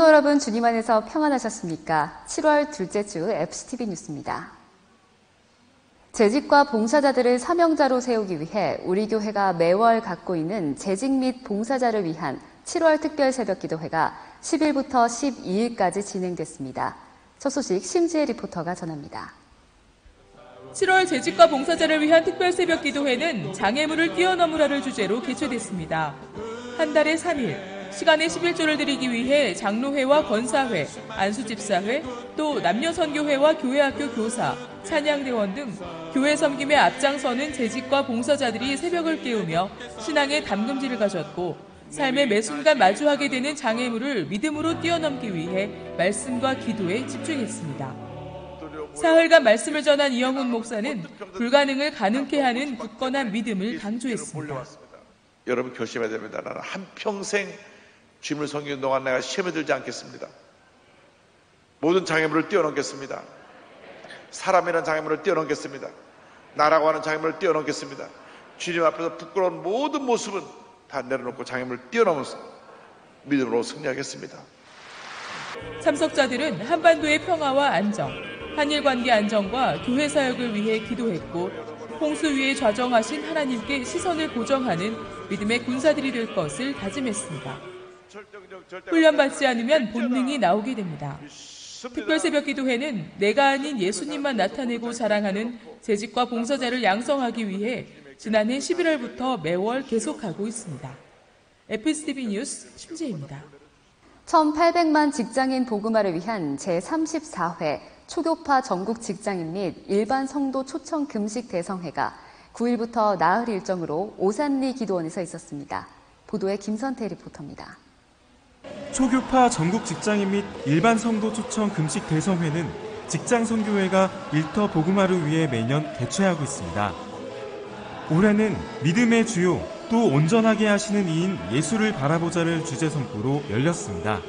성도 여러분, 주님 안에서 평안하셨습니까? 7월 둘째 주 FCTV 뉴스입니다. 재직과 봉사자들을 사명자로 세우기 위해 우리 교회가 매월 갖고 있는 재직 및 봉사자를 위한 7월 특별 새벽기도회가 10일부터 12일까지 진행됐습니다. 첫 소식 심지혜 리포터가 전합니다. 7월 재직과 봉사자를 위한 특별 새벽기도회는 장애물을 뛰어넘으라를 주제로 개최됐습니다. 한 달에 3일, 시간의 11조를 드리기 위해 장로회와 권사회, 안수집사회, 또 남녀선교회와 교회학교 교사, 찬양대원 등 교회 섬김에 앞장서는 재직과 봉사자들이 새벽을 깨우며 신앙의 담금질을 가졌고 삶의 매 순간 마주하게 되는 장애물을 믿음으로 뛰어넘기 위해 말씀과 기도에 집중했습니다. 사흘간 말씀을 전한 이영훈 목사는 불가능을 가능케 하는 굳건한 믿음을 강조했습니다. 여러분 결심해야 됩니다. 나는 한평생 주님을 섬기는 동안 내가 시험에 들지 않겠습니다. 모든 장애물을 뛰어넘겠습니다. 사람이라는 장애물을 뛰어넘겠습니다. 나라고 하는 장애물을 뛰어넘겠습니다. 주님 앞에서 부끄러운 모든 모습은 다 내려놓고 장애물을 뛰어넘어서 믿음으로 승리하겠습니다. 참석자들은 한반도의 평화와 안정, 한일 관계 안정과 교회 사역을 위해 기도했고 홍수 위에 좌정하신 하나님께 시선을 고정하는 믿음의 군사들이 될 것을 다짐했습니다. 훈련받지 않으면 본능이 나오게 됩니다. 특별 새벽 기도회는 내가 아닌 예수님만 나타내고 자랑하는 재직과 봉사자를 양성하기 위해 지난해 11월부터 매월 계속하고 있습니다. FCTV 뉴스 심지혜입니다. 1,800만 직장인 복음화를 위한 제34회 초교파 전국 직장인 및 일반 성도 초청 금식 대성회가 9일부터 나흘 일정으로 오산리 기도원에서 있었습니다. 보도에 김선태 리포터입니다. 초교파 전국 직장인 및 일반 성도 초청 금식 대성회는 직장선교회가 일터 복음화를 위해 매년 개최하고 있습니다. 올해는 믿음의 주요 또 온전하게 하시는 이인 예수를 바라보자를 주제 선포로 열렸습니다.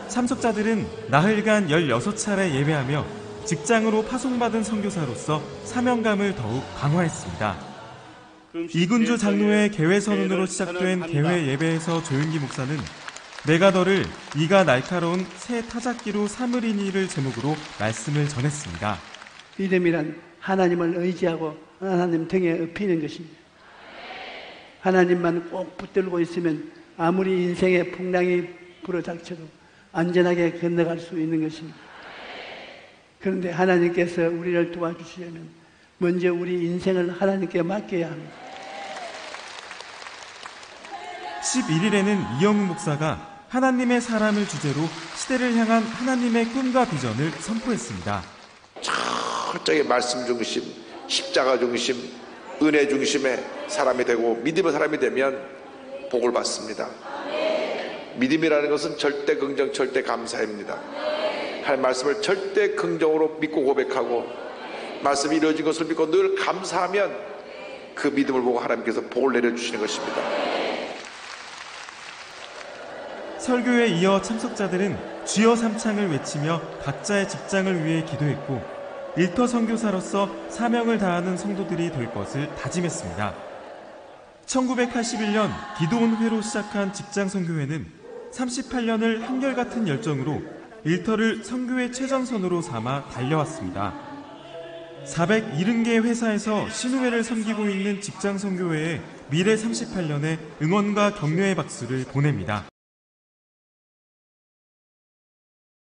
참석자들은 나흘간 16차례 예배하며 직장으로 파송받은 선교사로서 사명감을 더욱 강화했습니다. 이군주 장로회 개회 선언으로 시작된 개회 예배에서 조윤기 목사는 내가 너를 이가 날카로운 새 타작기로 삼으리니를 제목으로 말씀을 전했습니다. 믿음이란 하나님을 의지하고 하나님 등에 업히는 것입니다. 하나님만 꼭 붙들고 있으면 아무리 인생의 풍랑이 불어닥쳐도 안전하게 건너갈 수 있는 것입니다. 그런데 하나님께서 우리를 도와주시려면 먼저 우리 인생을 하나님께 맡겨야 합니다. 11일에는 이영우 목사가 하나님의 사람을 주제로 시대를 향한 하나님의 꿈과 비전을 선포했습니다. 철저히 말씀 중심, 십자가 중심, 은혜 중심의 사람이 되고 믿음의 사람이 되면 복을 받습니다. 믿음이라는 것은 절대 긍정, 절대 감사입니다. 하나님 말씀을 절대 긍정으로 믿고 고백하고 말씀이 이루어진 것을 믿고 늘 감사하면 그 믿음을 보고 하나님께서 복을 내려주시는 것입니다. 설교에 이어 참석자들은 주여 삼창을 외치며 각자의 직장을 위해 기도했고 일터 선교사로서 사명을 다하는 성도들이 될 것을 다짐했습니다. 1981년 기도원 회로 시작한 직장 선교회는 38년을 한결같은 열정으로 일터를 선교의 최전선으로 삼아 달려왔습니다. 470개 회사에서 신우회를 섬기고 있는 직장 선교회에 미래 38년의 응원과 격려의 박수를 보냅니다.